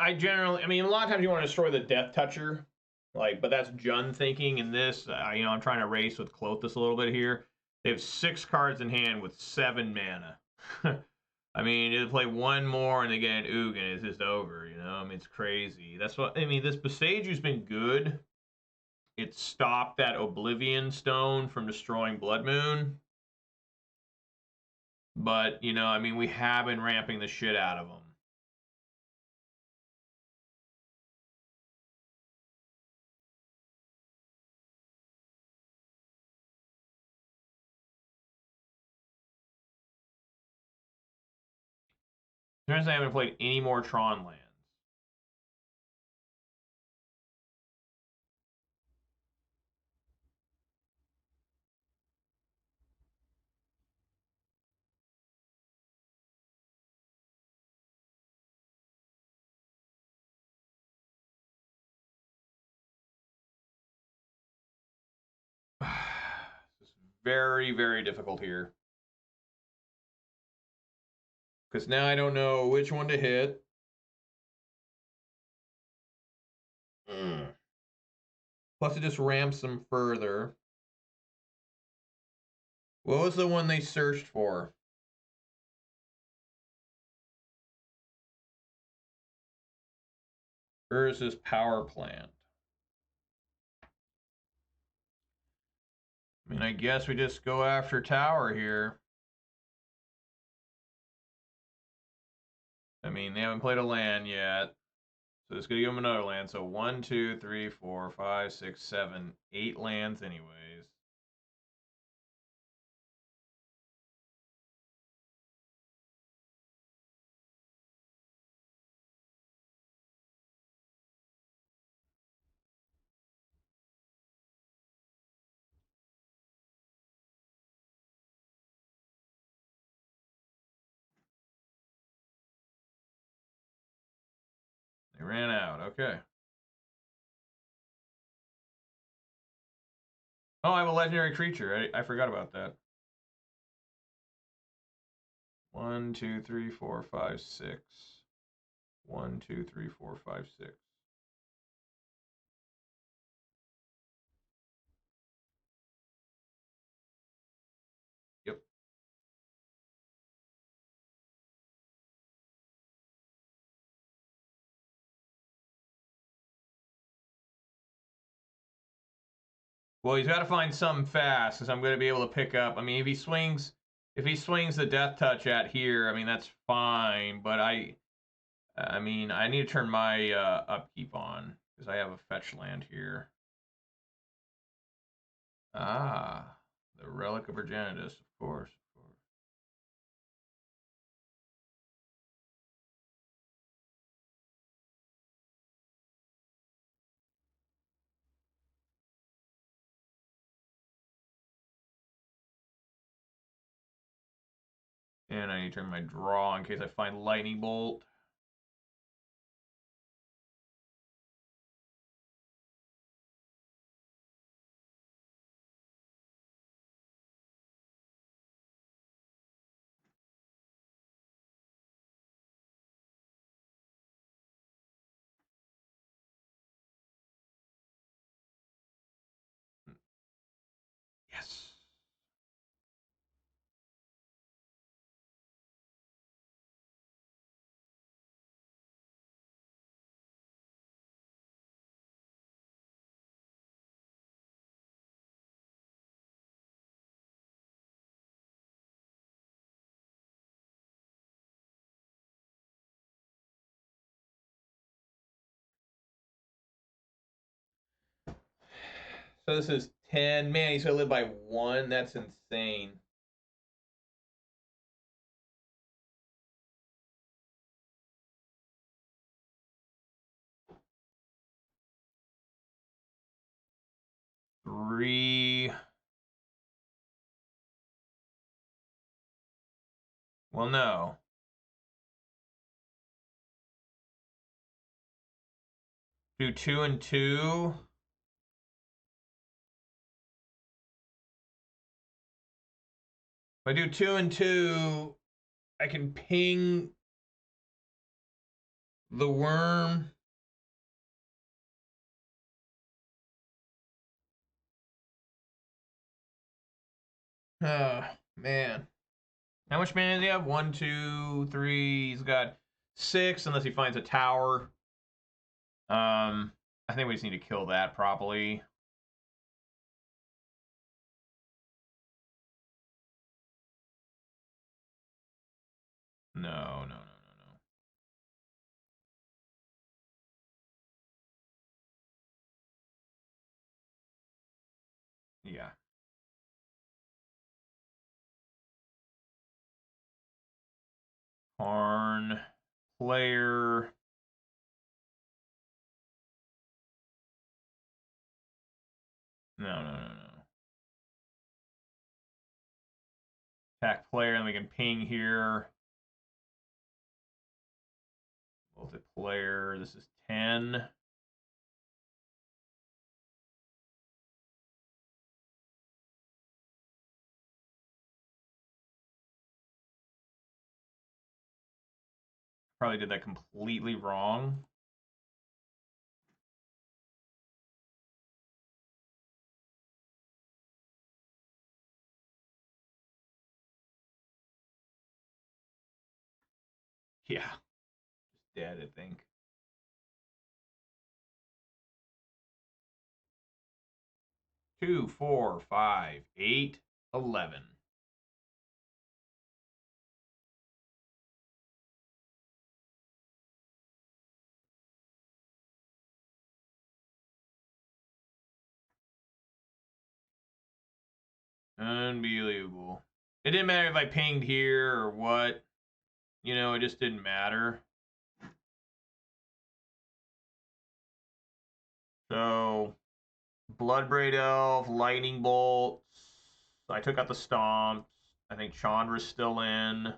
I mean, a lot of times you want to destroy the Death Toucher, like, but that's Jund thinking. In this, I'm trying to race with Clothis a little bit here. They have 6 cards in hand with 7 mana. I mean, they play one more and they get an Oog and it's just over. I mean, it's crazy. That's what I mean. This Beseju's been good. It stopped that Oblivion Stone from destroying Blood Moon. But I mean, we have been ramping the shit out of them. Turns out I haven't played any more Tron lands. This is very, very difficult here. Because now I don't know which one to hit. Plus it just ramps them further. What was the one they searched for? Versus power plant. I mean, I guess we just go after tower here. I mean, they haven't played a land yet. So it's going to give them another land. So 1, 2, 3, 4, 5, 6, 7, 8 lands anyways. They ran out. Okay. Oh, I have a legendary creature. I forgot about that. 1, 2, 3, 4, 5, 6. 1, 2, 3, 4, 5, 6. Yep. Well, he's got to find something fast because I'm going to be able to pick up. I mean, if he swings the death touch at here, I mean that's fine. But I mean, I need to turn my upkeep on because I have a fetch land here. Ah, the Relic of Virginitas, of course. And I need to turn my draw in case I find Lightning Bolt. Yes. So this is 10. Man, he's going to live by 1. That's insane. Three. Well, no. Do 2 and 2. If I do 2 and 2, I can ping the worm. Oh, man. How much mana does he have? 1, 2, 3. He's got 6 unless he finds a tower. I think we just need to kill that properly. No. Yeah. Karn. player. No. Attack player, and we can ping here. Multiplayer, this is 10. Probably did that completely wrong. Yeah. Just dead, I think. Two, 4, 5, 8, 11. Unbelievable. It didn't matter if I pinged here or what. You know, it just didn't matter. So, Bloodbraid Elf, Lightning Bolts. I took out the Stomps. I think Chandra's still in.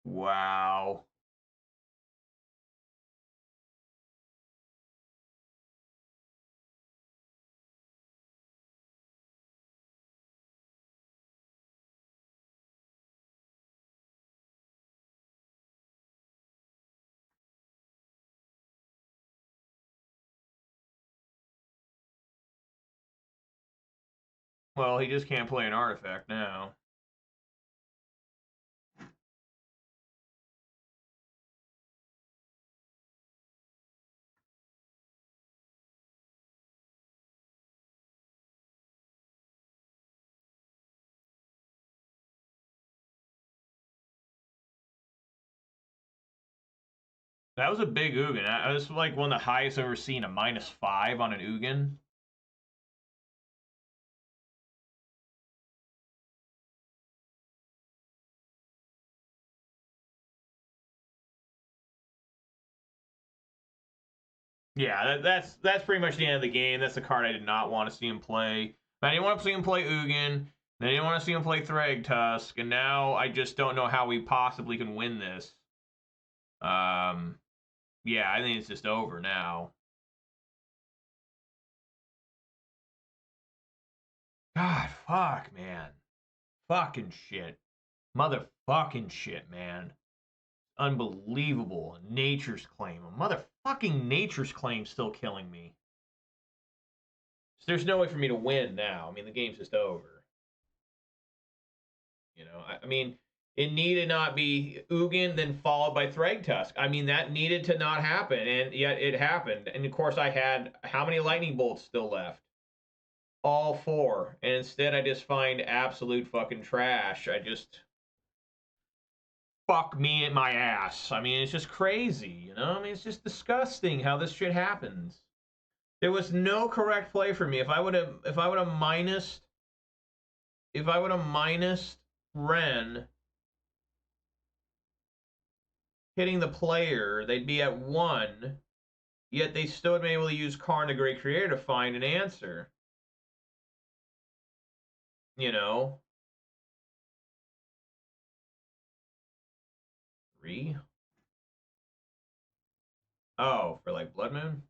Wow. Well, he just can't play an artifact now. That was a big Ugin. That was like one of the highest I've ever seen, a -5 on an Ugin. Yeah, that's pretty much the end of the game. That's the card I did not want to see him play. I didn't want to see him play Ugin. I didn't want to see him play Thragtusk, and now I just don't know how we possibly can win this. Yeah, I think it's just over now. God, fuck, man. Fucking shit. Motherfucking shit, man. Unbelievable. Nature's Claim. A motherfucking Nature's Claim still killing me. There's no way for me to win now. I mean, the game's just over. You know, I mean, it needed not be Ugin, then followed by Thragtusk. I mean, that needed to not happen, and yet it happened. And of course, I had how many lightning bolts still left? All 4. And instead, I just find absolute fucking trash. I just fuck me in my ass. I mean, it's just crazy, you know? I mean, it's just disgusting how this shit happens. There was no correct play for me. If I would have minused Ren hitting the player, they'd be at 1. Yet they still would be able to use Karn the Great Creator to find an answer. You know? 3? Oh, for like Blood Moon?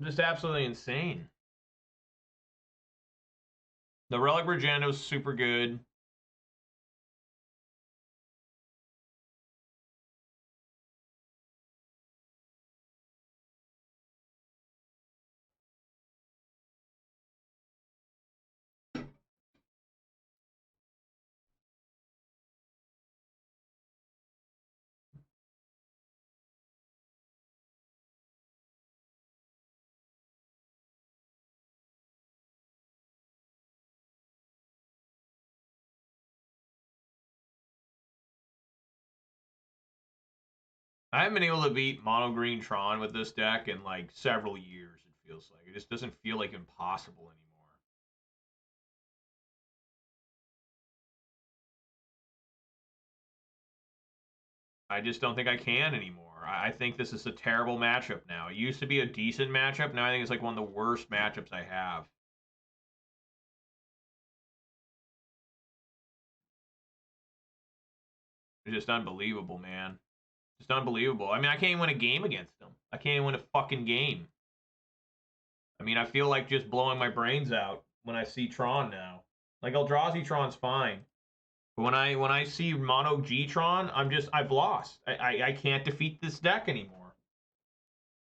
Just absolutely insane. The Relic Regenda was super good. I haven't been able to beat mono green Tron with this deck in like several years, it feels like. It just doesn't feel like impossible anymore. I just don't think I can anymore. I think this is a terrible matchup now. It used to be a decent matchup. Now I think it's like one of the worst matchups I have. It's just unbelievable, man. Just unbelievable. I mean, I can't even win a game against them. I can't even win a fucking game. I mean, I feel like just blowing my brains out when I see Tron now. Like Eldrazi Tron's fine. But when I see Mono G Tron, I've lost. I can't defeat this deck anymore.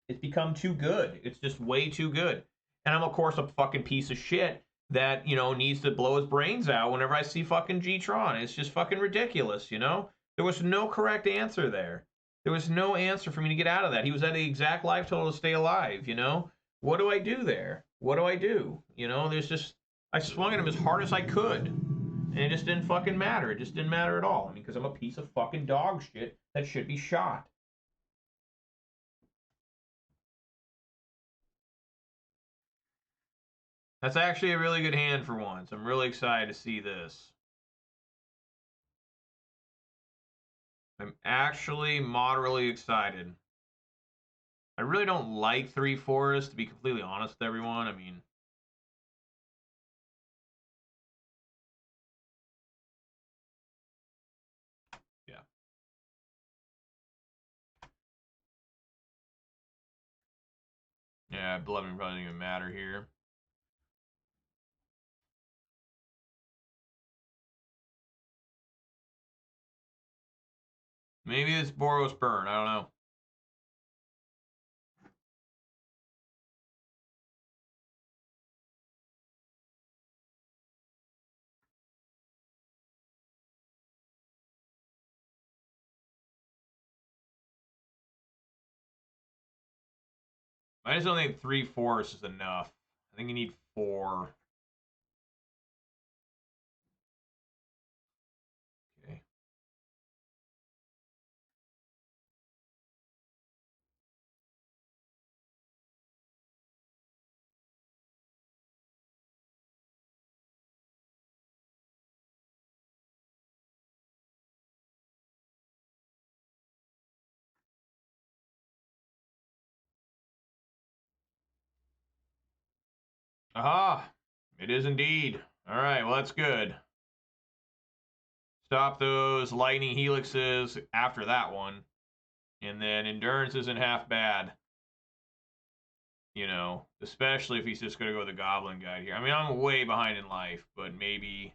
It's become too good. It's just way too good. And I'm of course a fucking piece of shit that, you know, needs to blow his brains out whenever I see fucking G Tron. It's just fucking ridiculous, you know? There was no correct answer there. There was no answer for me to get out of that. He was at the exact life total to stay alive, you know? What do I do there? What do I do? You know, there's just, I swung at him as hard as I could. And it just didn't fucking matter. It just didn't matter at all. I mean, because I'm a piece of fucking dog shit that should be shot. That's actually a really good hand for once. I'm really excited to see this. I'm actually moderately excited. I really don't like 3 forests, to be completely honest with everyone. I mean, yeah. Yeah, 11 probably doesn't even matter here. Maybe it's Boros burn. I don't know. I just don't think 3 forests is enough. I think you need 4. Okay. Aha! It is indeed. All right, well, that's good. Stop those lightning helixes after that one. And then endurance isn't half bad. You know, especially if he's just going to go with the goblin guide here. I mean, I'm way behind in life, but maybe.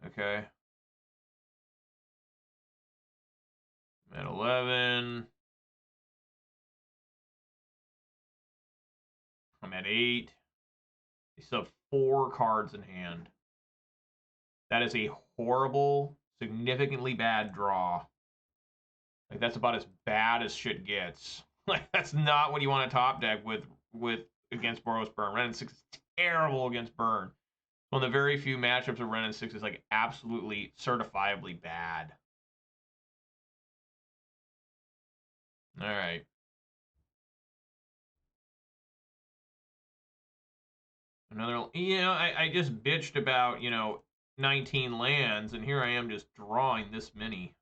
Okay. I'm at 11. I'm at 8. They still have 4 cards in hand. That is a horrible, significantly bad draw. Like, that's about as bad as shit gets. Like, that's not what you want to top deck with against Boros Burn. Ren 6 is terrible against Burn. One of the very few matchups of Ren and 6 is like absolutely certifiably bad. All right. Another, you know, I just bitched about, you know, 19 lands, and here I am just drawing this many.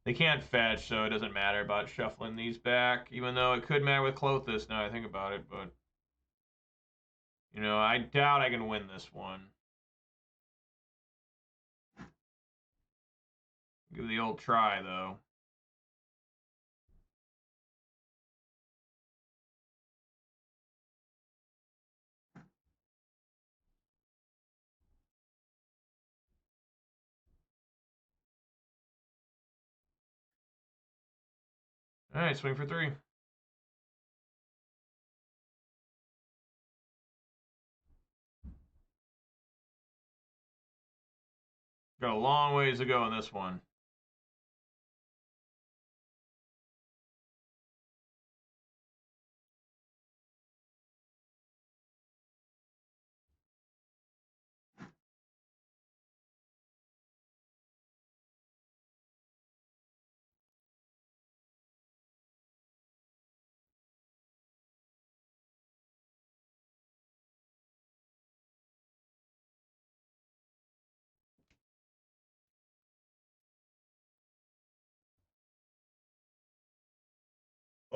They can't fetch, so it doesn't matter about shuffling these back, even though it could matter with Clothis now I think about it, but, you know, I doubt I can win this one. Give it the old try, though. All right, swing for 3. Got a long ways to go in this one.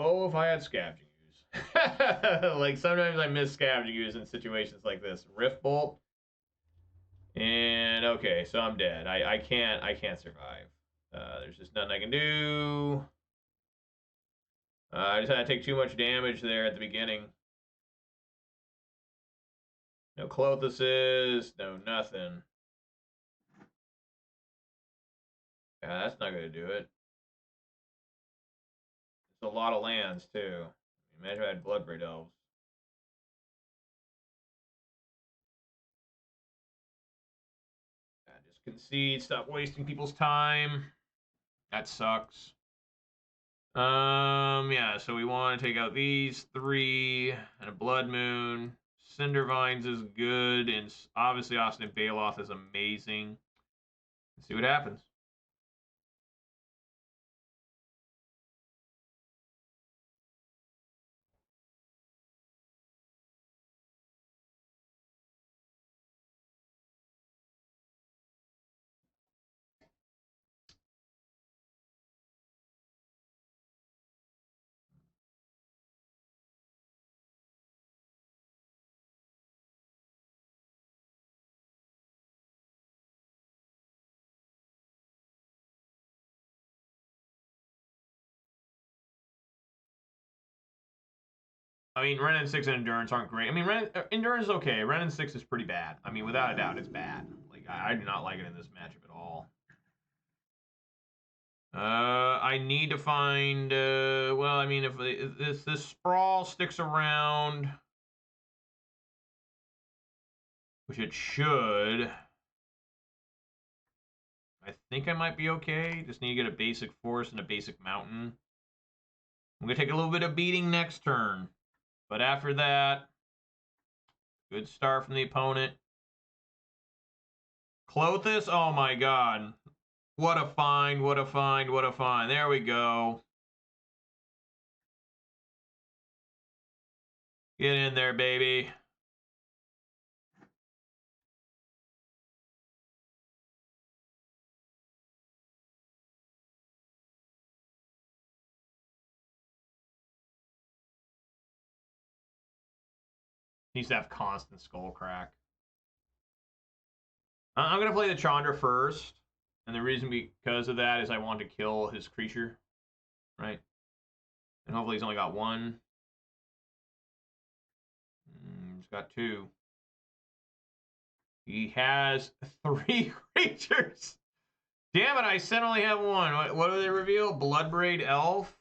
Oh, if I had scavenging ooze. Like sometimes I miss scavenging ooze in situations like this. Rift bolt. And okay, so I'm dead. I can't survive. There's just nothing I can do. I just had to take too much damage there at the beginning. No Clothuses, no nothing. Yeah, that's not gonna do it. It's a lot of lands too. Imagine if I had Bloodbraid Elves. Yeah, just concede, stop wasting people's time. That sucks. Yeah, so we want to take out these three and a Blood Moon. Cindervines is good, and obviously Austin Baloth is amazing. Let's see what happens. I mean, Ren and 6 and Endurance aren't great. I mean, Endurance is okay. Ren and 6 is pretty bad. I mean, without a doubt, it's bad. Like, I do not like it in this matchup at all. I need to find, well, I mean, if this Sprawl sticks around, which it should, I think I might be okay. Just need to get a basic forest and a basic mountain. I'm going to take a little bit of beating next turn. But after that, good start from the opponent. Clothis, oh my god. What a find, what a find, what a find. There we go. Get in there, baby. Needs to have constant skull crack. I'm going to play the Chandra first. And the reason because of that is I want to kill his creature. Right? And hopefully he's only got one. He's got two. He has 3 creatures. Damn it, I said only have one. What do they reveal? Bloodbraid Elf?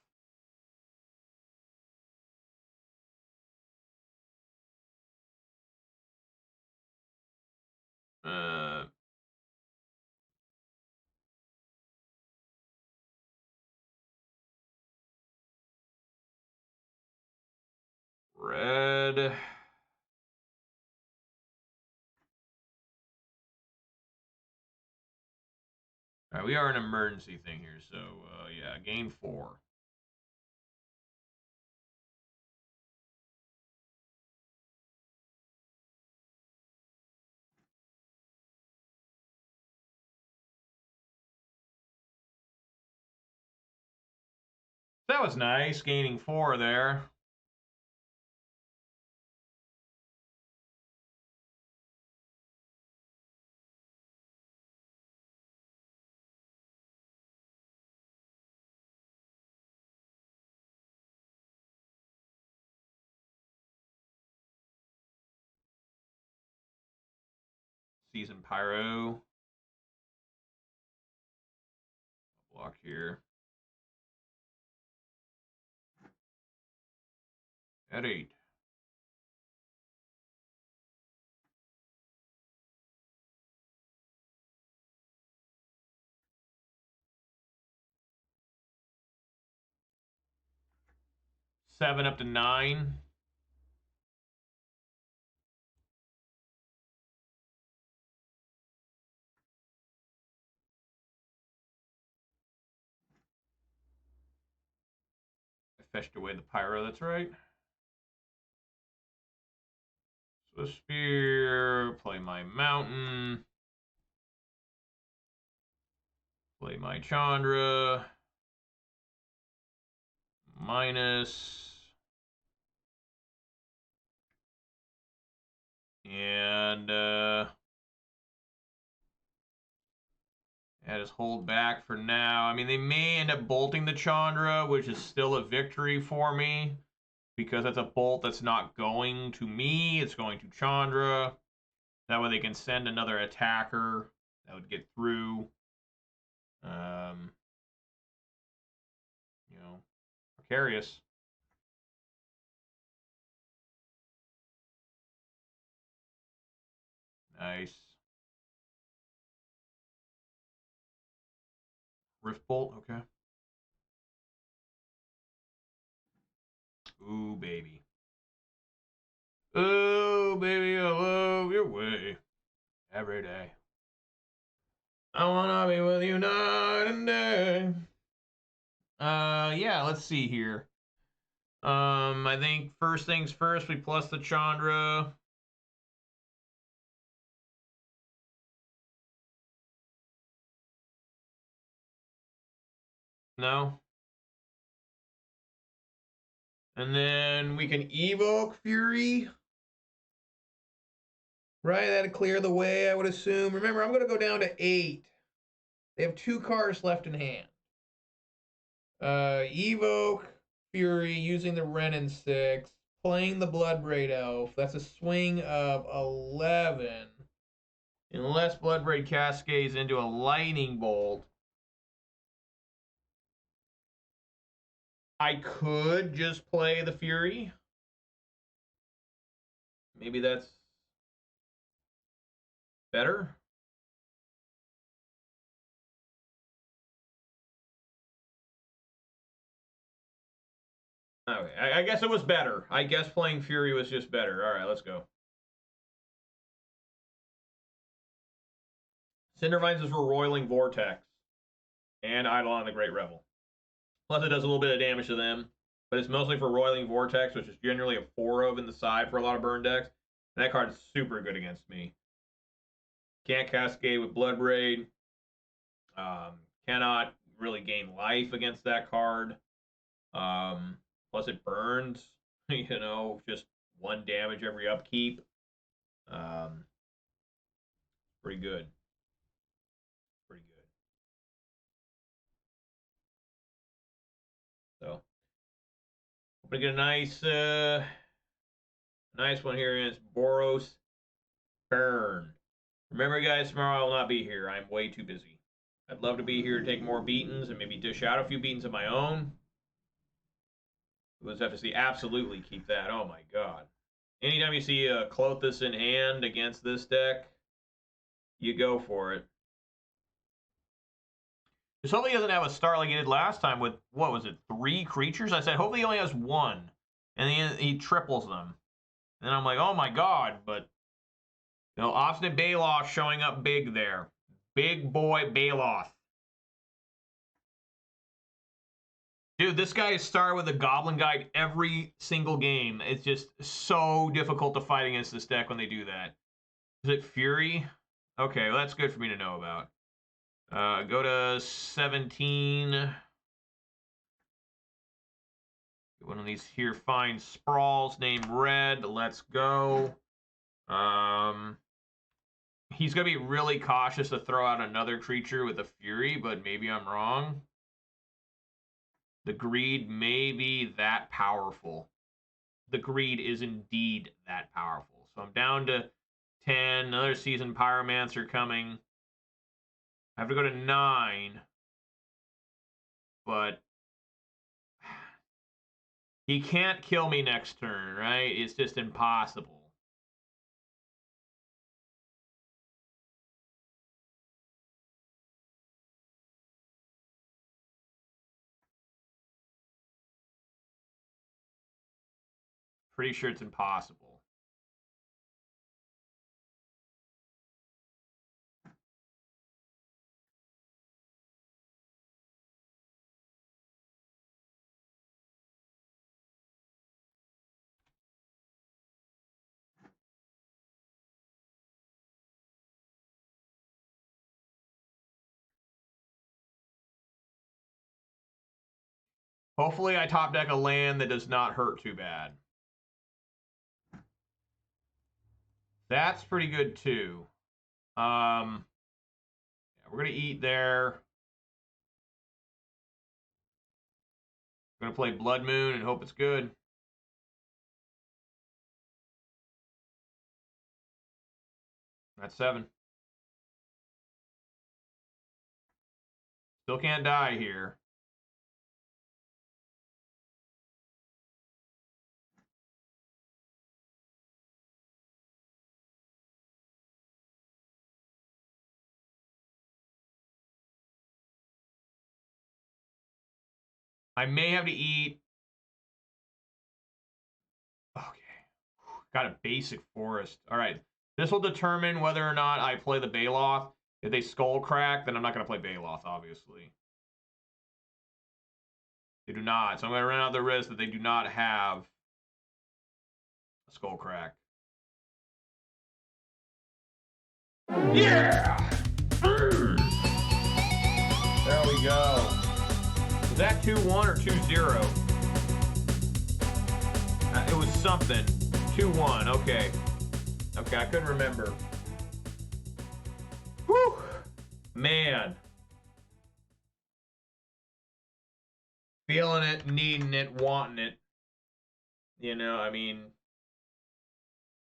Red. All right, we are an emergency thing here, so yeah, game 4. That was nice, gaining 4 there. Season Pyro. Block here. At 8. Seven up to 9. I fetched away the Pyro, that's right. So Spear, play my Mountain. Play my Chandra. minus. And yeah, just hold back for now. I mean, they may end up bolting the Chandra, which is still a victory for me, because that's a bolt that's not going to me. It's going to Chandra. That way they can send another attacker that would get through. You know, precarious. Nice. Rift bolt, okay. Ooh, baby. Oh, baby, I love your way. Every day. I wanna be with you night and day. Yeah, let's see here. I think first things first, we plus the Chandra. No. And then we can evoke Fury. Right, that'd clear the way, I would assume. Remember, I'm gonna go down to 8. They have 2 cards left in hand. Evoke Fury using the Renin 6, playing the Bloodbraid Elf. That's a swing of 11. Unless Bloodbraid cascades into a Lightning Bolt, I could just play the Fury. Maybe that's better. Okay, I guess it was better. I guess playing Fury was just better. All right, let's go. Cindervines is for Roiling Vortex and Eidolon the Great Rebel. Plus, it does a little bit of damage to them, but it's mostly for Roiling Vortex, which is generally a 4 of in the side for a lot of burn decks. And that card's super good against me. Can't cascade with Bloodbraid. Cannot really gain life against that card. Plus, it burns. You know, just 1 damage every upkeep. Pretty good. Pretty good. So, I'm gonna get a nice one here. And it's Boros Burn. Remember, guys, tomorrow I will not be here. I'm way too busy. I'd love to be here to take more beatings and maybe dish out a few beatings of my own. We'll just have to see. Absolutely keep that. Oh my god. Anytime you see a Klothys in hand against this deck, you go for it. Just hopefully he doesn't have a start like he did last time with, what was it, 3 creatures? I said, hopefully he only has 1. And then he triples them. And I'm like, oh my god, but, you know, Obstinate Baloth showing up big there. Big boy Baloth. Dude, this guy is started with a Goblin Guide every single game. It's just so difficult to fight against this deck when they do that. Is it Fury? Okay, well, that's good for me to know about. Go to 17. Get one of these here fine sprawls named Red. Let's go. He's going to be really cautious to throw out another creature with a Fury, but maybe I'm wrong. The greed may be that powerful. The greed is indeed that powerful. So I'm down to 10. Another Seasoned Pyromancer coming. I have to go to 9. But he can't kill me next turn, right? It's just impossible. Pretty sure it's impossible. Hopefully I top deck a land that does not hurt too bad. That's pretty good too. Yeah, we're going to eat there. We're going to play Blood Moon and hope it's good. That's 7. Still can't die here. I may have to eat. Okay. Got a basic forest. All right. This will determine whether or not I play the Baloth. If they skull crack, then I'm not going to play Baloth, obviously. They do not. So I'm going to run out the risk that they do not have a skull crack. Yeah! There we go. Was that 2-1 or 2-0? It was something. 2-1. Okay. Okay, I couldn't remember. Whew. Man. Feeling it, needing it, wanting it. You know, I mean,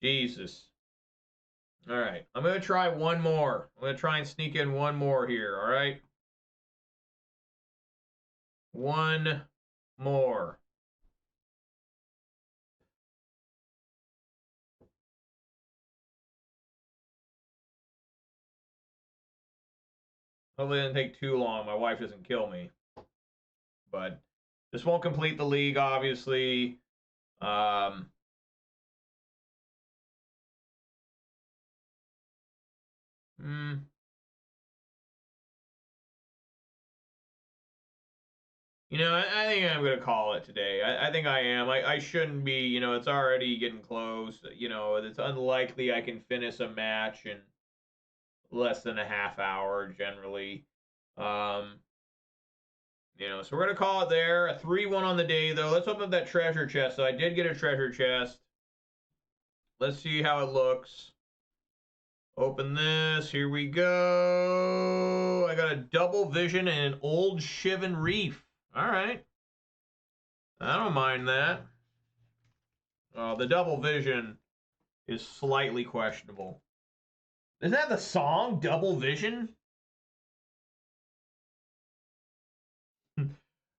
Jesus. All right, I'm going to try one more. I'm going to try and sneak in one more here, all right? One more. Hopefully it doesn't take too long. My wife doesn't kill me. But this won't complete the league, obviously. You know, I think I'm going to call it today. I think I am. I shouldn't be. You know, it's already getting close. You know, it's unlikely I can finish a match in less than a half hour, generally. You know, so we're going to call it there. A 3-1 on the day, though. Let's open up that treasure chest. So I did get a treasure chest. Let's see how it looks. Open this. Here we go. I got a double vision and an old Shivan Reef. All right. I don't mind that. The double vision is slightly questionable. Isn't that the song, Double Vision?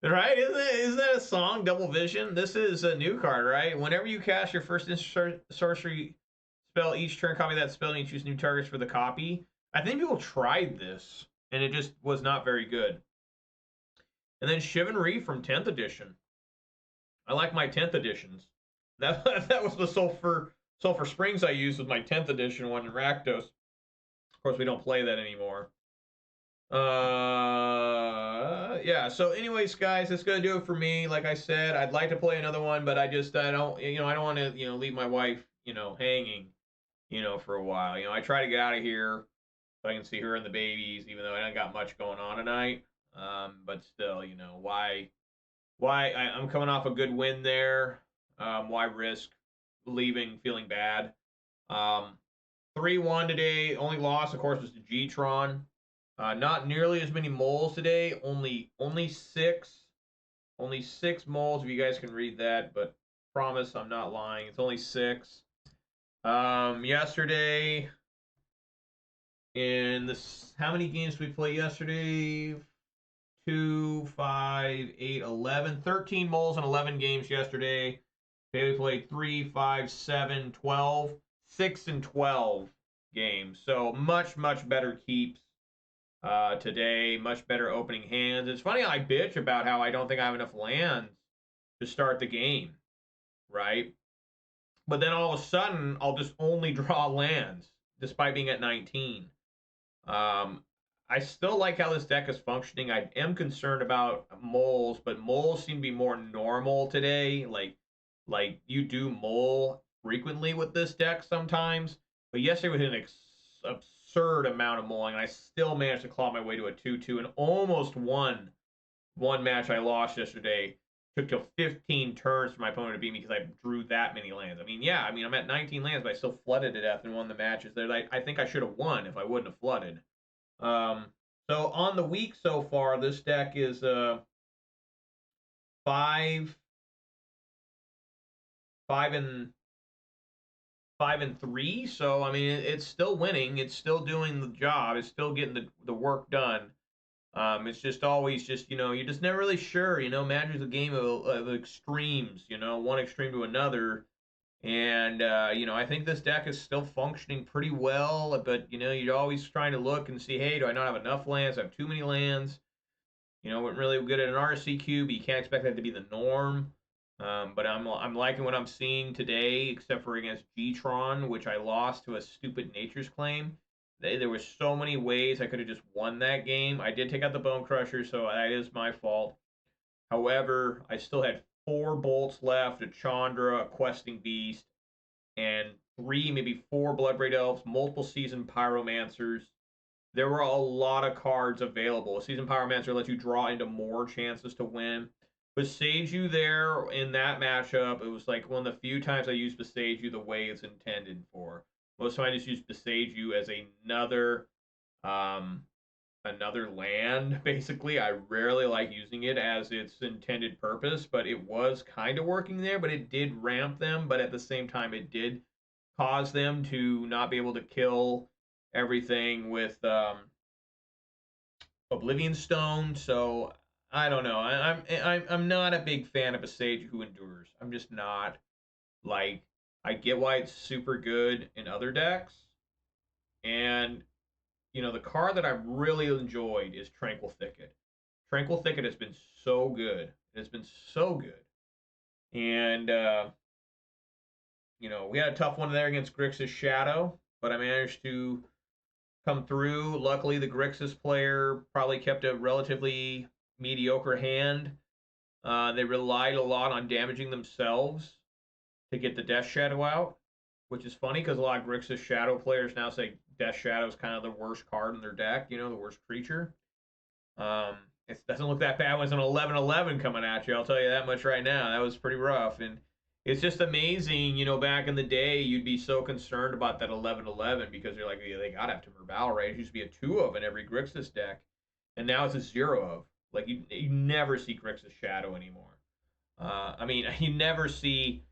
Right? Isn't that a song, Double Vision? This is a new card, right? Whenever you cast your first sorcery spell, each turn copy that spell and you choose new targets for the copy. I think people tried this, and it just was not very good. And then Shivan Reef from 10th edition. I like my 10th editions. That was the Sulfur Springs I used with my 10th edition one in Rakdos. Of course, we don't play that anymore. Yeah, so anyways, guys, that's gonna do it for me. Like I said, I'd like to play another one, but I don't want to, leave my wife, hanging, for a while. I try to get out of here so I can see her and the babies, even though I don't got much going on tonight. But still, why I'm coming off a good win there. Why risk leaving feeling bad? 3-1 today. Only loss, of course, was to G-Tron. Not nearly as many moles today. Only 6. Only 6 moles, if you guys can read that, but promise I'm not lying. It's only 6. Yesterday, in this, how many games did we play yesterday? 2, 5, 8, 11. 13 moles in 11 games yesterday. Today we played 3, 5, 7, 12. 6 and 12 games. So much, much better keeps today. Much better opening hands. It's funny I bitch about how I don't think I have enough lands to start the game, right? But then all of a sudden, I'll just only draw lands, despite being at 19. I still like how this deck is functioning. I am concerned about moles, but moles seem to be more normal today. Like you do mole frequently with this deck sometimes. But yesterday we hit an absurd amount of mulling, and I still managed to claw my way to a 2-2 and almost won one match I lost yesterday. took till 15 turns for my opponent to beat me because I drew that many lands. I mean, yeah, I mean, I'm at 19 lands, but I still flooded to death and won the matches. I think I should have won if I wouldn't have flooded. So on the week so far, this deck is 5 and 3. So I mean, it's still winning. It's still doing the job. It's still getting the work done. It's just always just, you're just never really sure. Magic's a game of extremes. One extreme to another. And I think this deck is still functioning pretty well. But you're always trying to look and see, hey, do I not have enough lands? I have too many lands. We're really good at an RC cube. You can't expect that to be the norm. But I'm liking what I'm seeing today, except for against Tron, which I lost to a stupid Nature's Claim. There were so many ways I could have just won that game. I did take out the Bone Crusher, so that is my fault. However, I still had 4 bolts left, a Chandra, a Questing Beast, and 3, maybe 4 Bloodbraid Elves, multiple Seasoned Pyromancers. There were a lot of cards available. A Seasoned Pyromancer lets you draw into more chances to win. Beseiju there in that matchup, it was like one of the few times I used Beseiju the way it's intended for. Most of the time I just use Beseiju as another land, basically. I rarely like using it as its intended purpose, but it was kind of working there, but it did ramp them, but at the same time it did cause them to not be able to kill everything with Oblivion Stone, so I don't know. I'm not a big fan of a Sage who endures. I'm just not. Like, I get why it's super good in other decks, and the card that I've really enjoyed is Tranquil Thicket. Tranquil Thicket has been so good. It's been so good, and we had a tough one there against Grixis Shadow, but I managed to come through. Luckily, the Grixis player probably kept a relatively mediocre hand. They relied a lot on damaging themselves to get the Death Shadow out, which is funny because a lot of Grixis Shadow players now say Death Shadow is kind of the worst card in their deck, the worst creature. It doesn't look that bad when it's an 11/11 coming at you, I'll tell you that much right now. That was pretty rough, and it's just amazing, back in the day, you'd be so concerned about that 11/11 because you're like, yeah, they gotta have Timber Battle Rage. It used to be a 2 of in every Grixis deck, and now it's a 0 of. Like, you never see Grixis Shadow anymore. I mean, you never see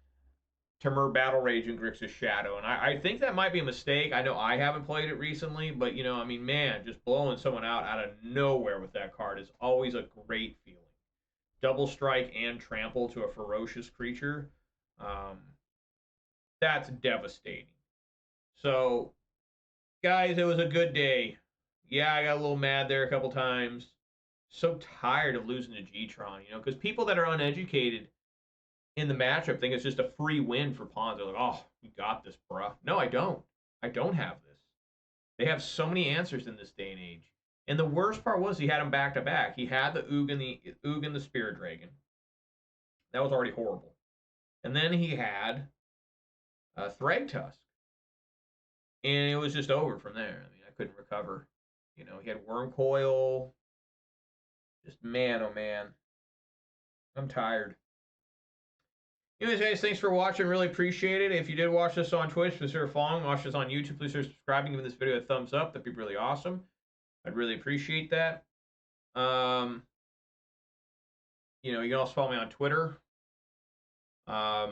Timber Battle Rage in Grixis Shadow, and I think that might be a mistake. I know I haven't played it recently, but, I mean, man, just blowing someone out of nowhere with that card is always a great feeling. Double strike and trample to a ferocious creature. That's devastating. So, guys, it was a good day. Yeah, I got a little mad there a couple times. So tired of losing to Tron, because people that are uneducated in the matchup think it's just a free win for Ponza. They're like, oh, you got this, bruh. No, I don't. I don't have this. They have so many answers in this day and age. And the worst part was he had them back to back. He had the Oog and the Spirit Dragon. That was already horrible. And then he had Thragtusk. And it was just over from there. I mean, I couldn't recover. He had Worm Coil. Just, man, oh man. I'm tired. Anyways, guys, thanks for watching. Really appreciate it. If you did watch this on Twitch, consider following. Watch this on YouTube. Please consider subscribing. Giving this video a thumbs up. That'd be really awesome. I'd really appreciate that. You can also follow me on Twitter. I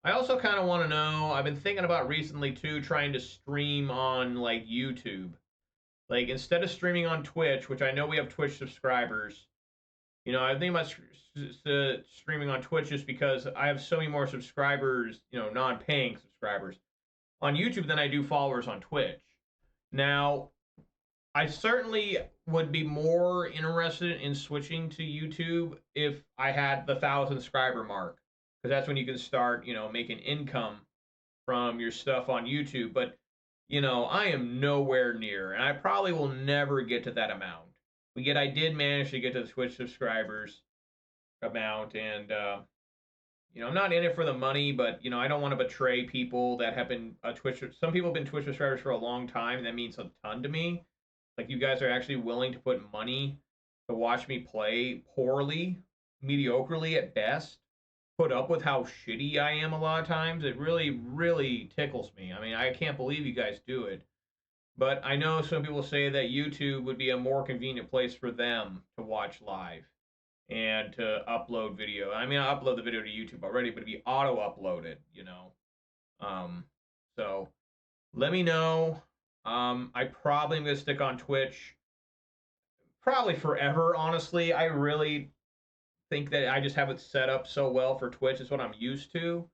also kind of want to know, I've been thinking about recently, too, trying to stream on, like, YouTube. Like, instead of streaming on Twitch, which I know we have Twitch subscribers, I think about streaming on Twitch just because I have so many more subscribers, non-paying subscribers, on YouTube than I do followers on Twitch. Now, I certainly would be more interested in switching to YouTube if I had the 1,000 subscriber mark, because that's when you can start, making income from your stuff on YouTube. But, I am nowhere near, and I probably will never get to that amount. But yet I did manage to get to the Twitch subscribers amount, and, I'm not in it for the money, but, I don't want to betray people that have been Twitch. Some people have been Twitch subscribers for a long time, and that means a ton to me. Like, you guys are actually willing to put money to watch me play poorly mediocrely at best, put up with how shitty I am a lot of times. It really, really tickles me. I mean, I can't believe you guys do it. But I know some people say that YouTube would be a more convenient place for them to watch live and to upload video. I mean, I upload the video to YouTube already, but it'd be auto-uploaded, you know. So let me know. I probably am going to stick on Twitch probably forever, honestly. I really think that I just have it set up so well for Twitch. It's what I'm used to.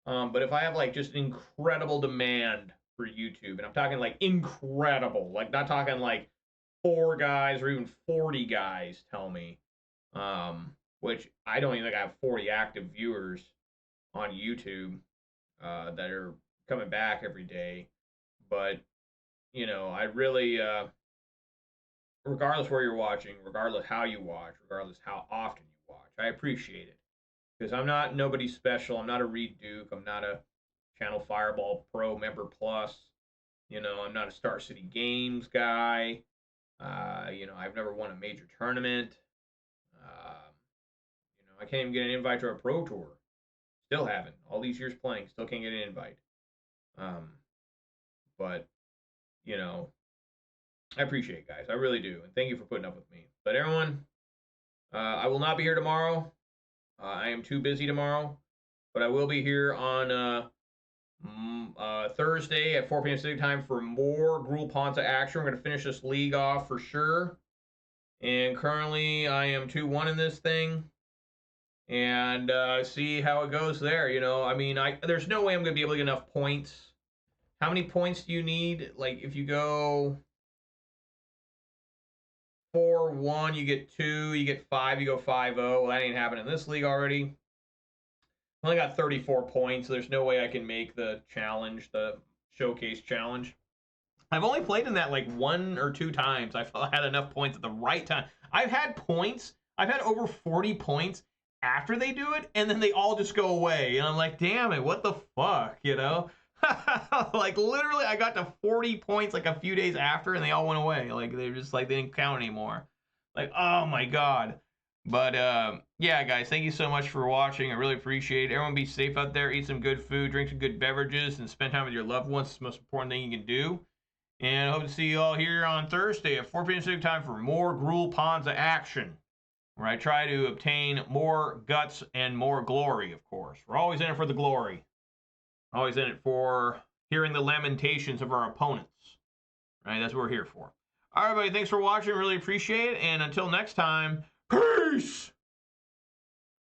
But if I have like just incredible demand for YouTube, and I'm talking like incredible, like not talking like 4 guys or even 40 guys tell me, which I don't even think I have 40 active viewers on YouTube that are coming back every day. But, you know, I really, regardless where you're watching, regardless how you watch, regardless how often you watch, I appreciate it. Because I'm not nobody special. I'm not a Reed Duke. I'm not a Channel Fireball Pro Member Plus. You know, I'm not a Star City Games guy. You know, I've never won a major tournament. You know, I can't even get an invite to a Pro Tour. Still haven't. All these years playing, still can't get an invite. But, you know, I appreciate it, guys. I really do. And thank you for putting up with me. But everyone, I will not be here tomorrow. I am too busy tomorrow. But I will be here on Thursday at 4 p.m. Pacific time for more Gruul Ponza action. We're going to finish this league off for sure. And currently, I am 2-1 in this thing. And see how it goes there. You know, I mean, there's no way I'm going to be able to get enough points. How many points do you need? Like, if you go 4-1, you get 2, you get 5, you go 5-0. Well, that ain't happening in this league already. I only got 34 points, so there's no way I can make the challenge, the showcase challenge. I've only played in that like 1 or 2 times. I felt I had enough points at the right time. I've had points. I've had over 40 points after they do it, and then they all just go away. And I'm like, damn it, what the fuck, you know? Like, literally, I got to 40 points like a few days after, and they all went away. Like, they're just like, they didn't count anymore. Like, oh my God. But, yeah, guys, thank you so much for watching. I really appreciate it. Everyone be safe out there. Eat some good food, drink some good beverages, and spend time with your loved ones. It's the most important thing you can do. And I hope to see you all here on Thursday at 4 p.m. Pacific time for more Gruul Ponza action, where I try to obtain more guts and more glory, of course. We're always in it for the glory. Always in it for hearing the lamentations of our opponents. Right? That's what we're here for. All right, everybody. Thanks for watching. Really appreciate it. And until next time, peace!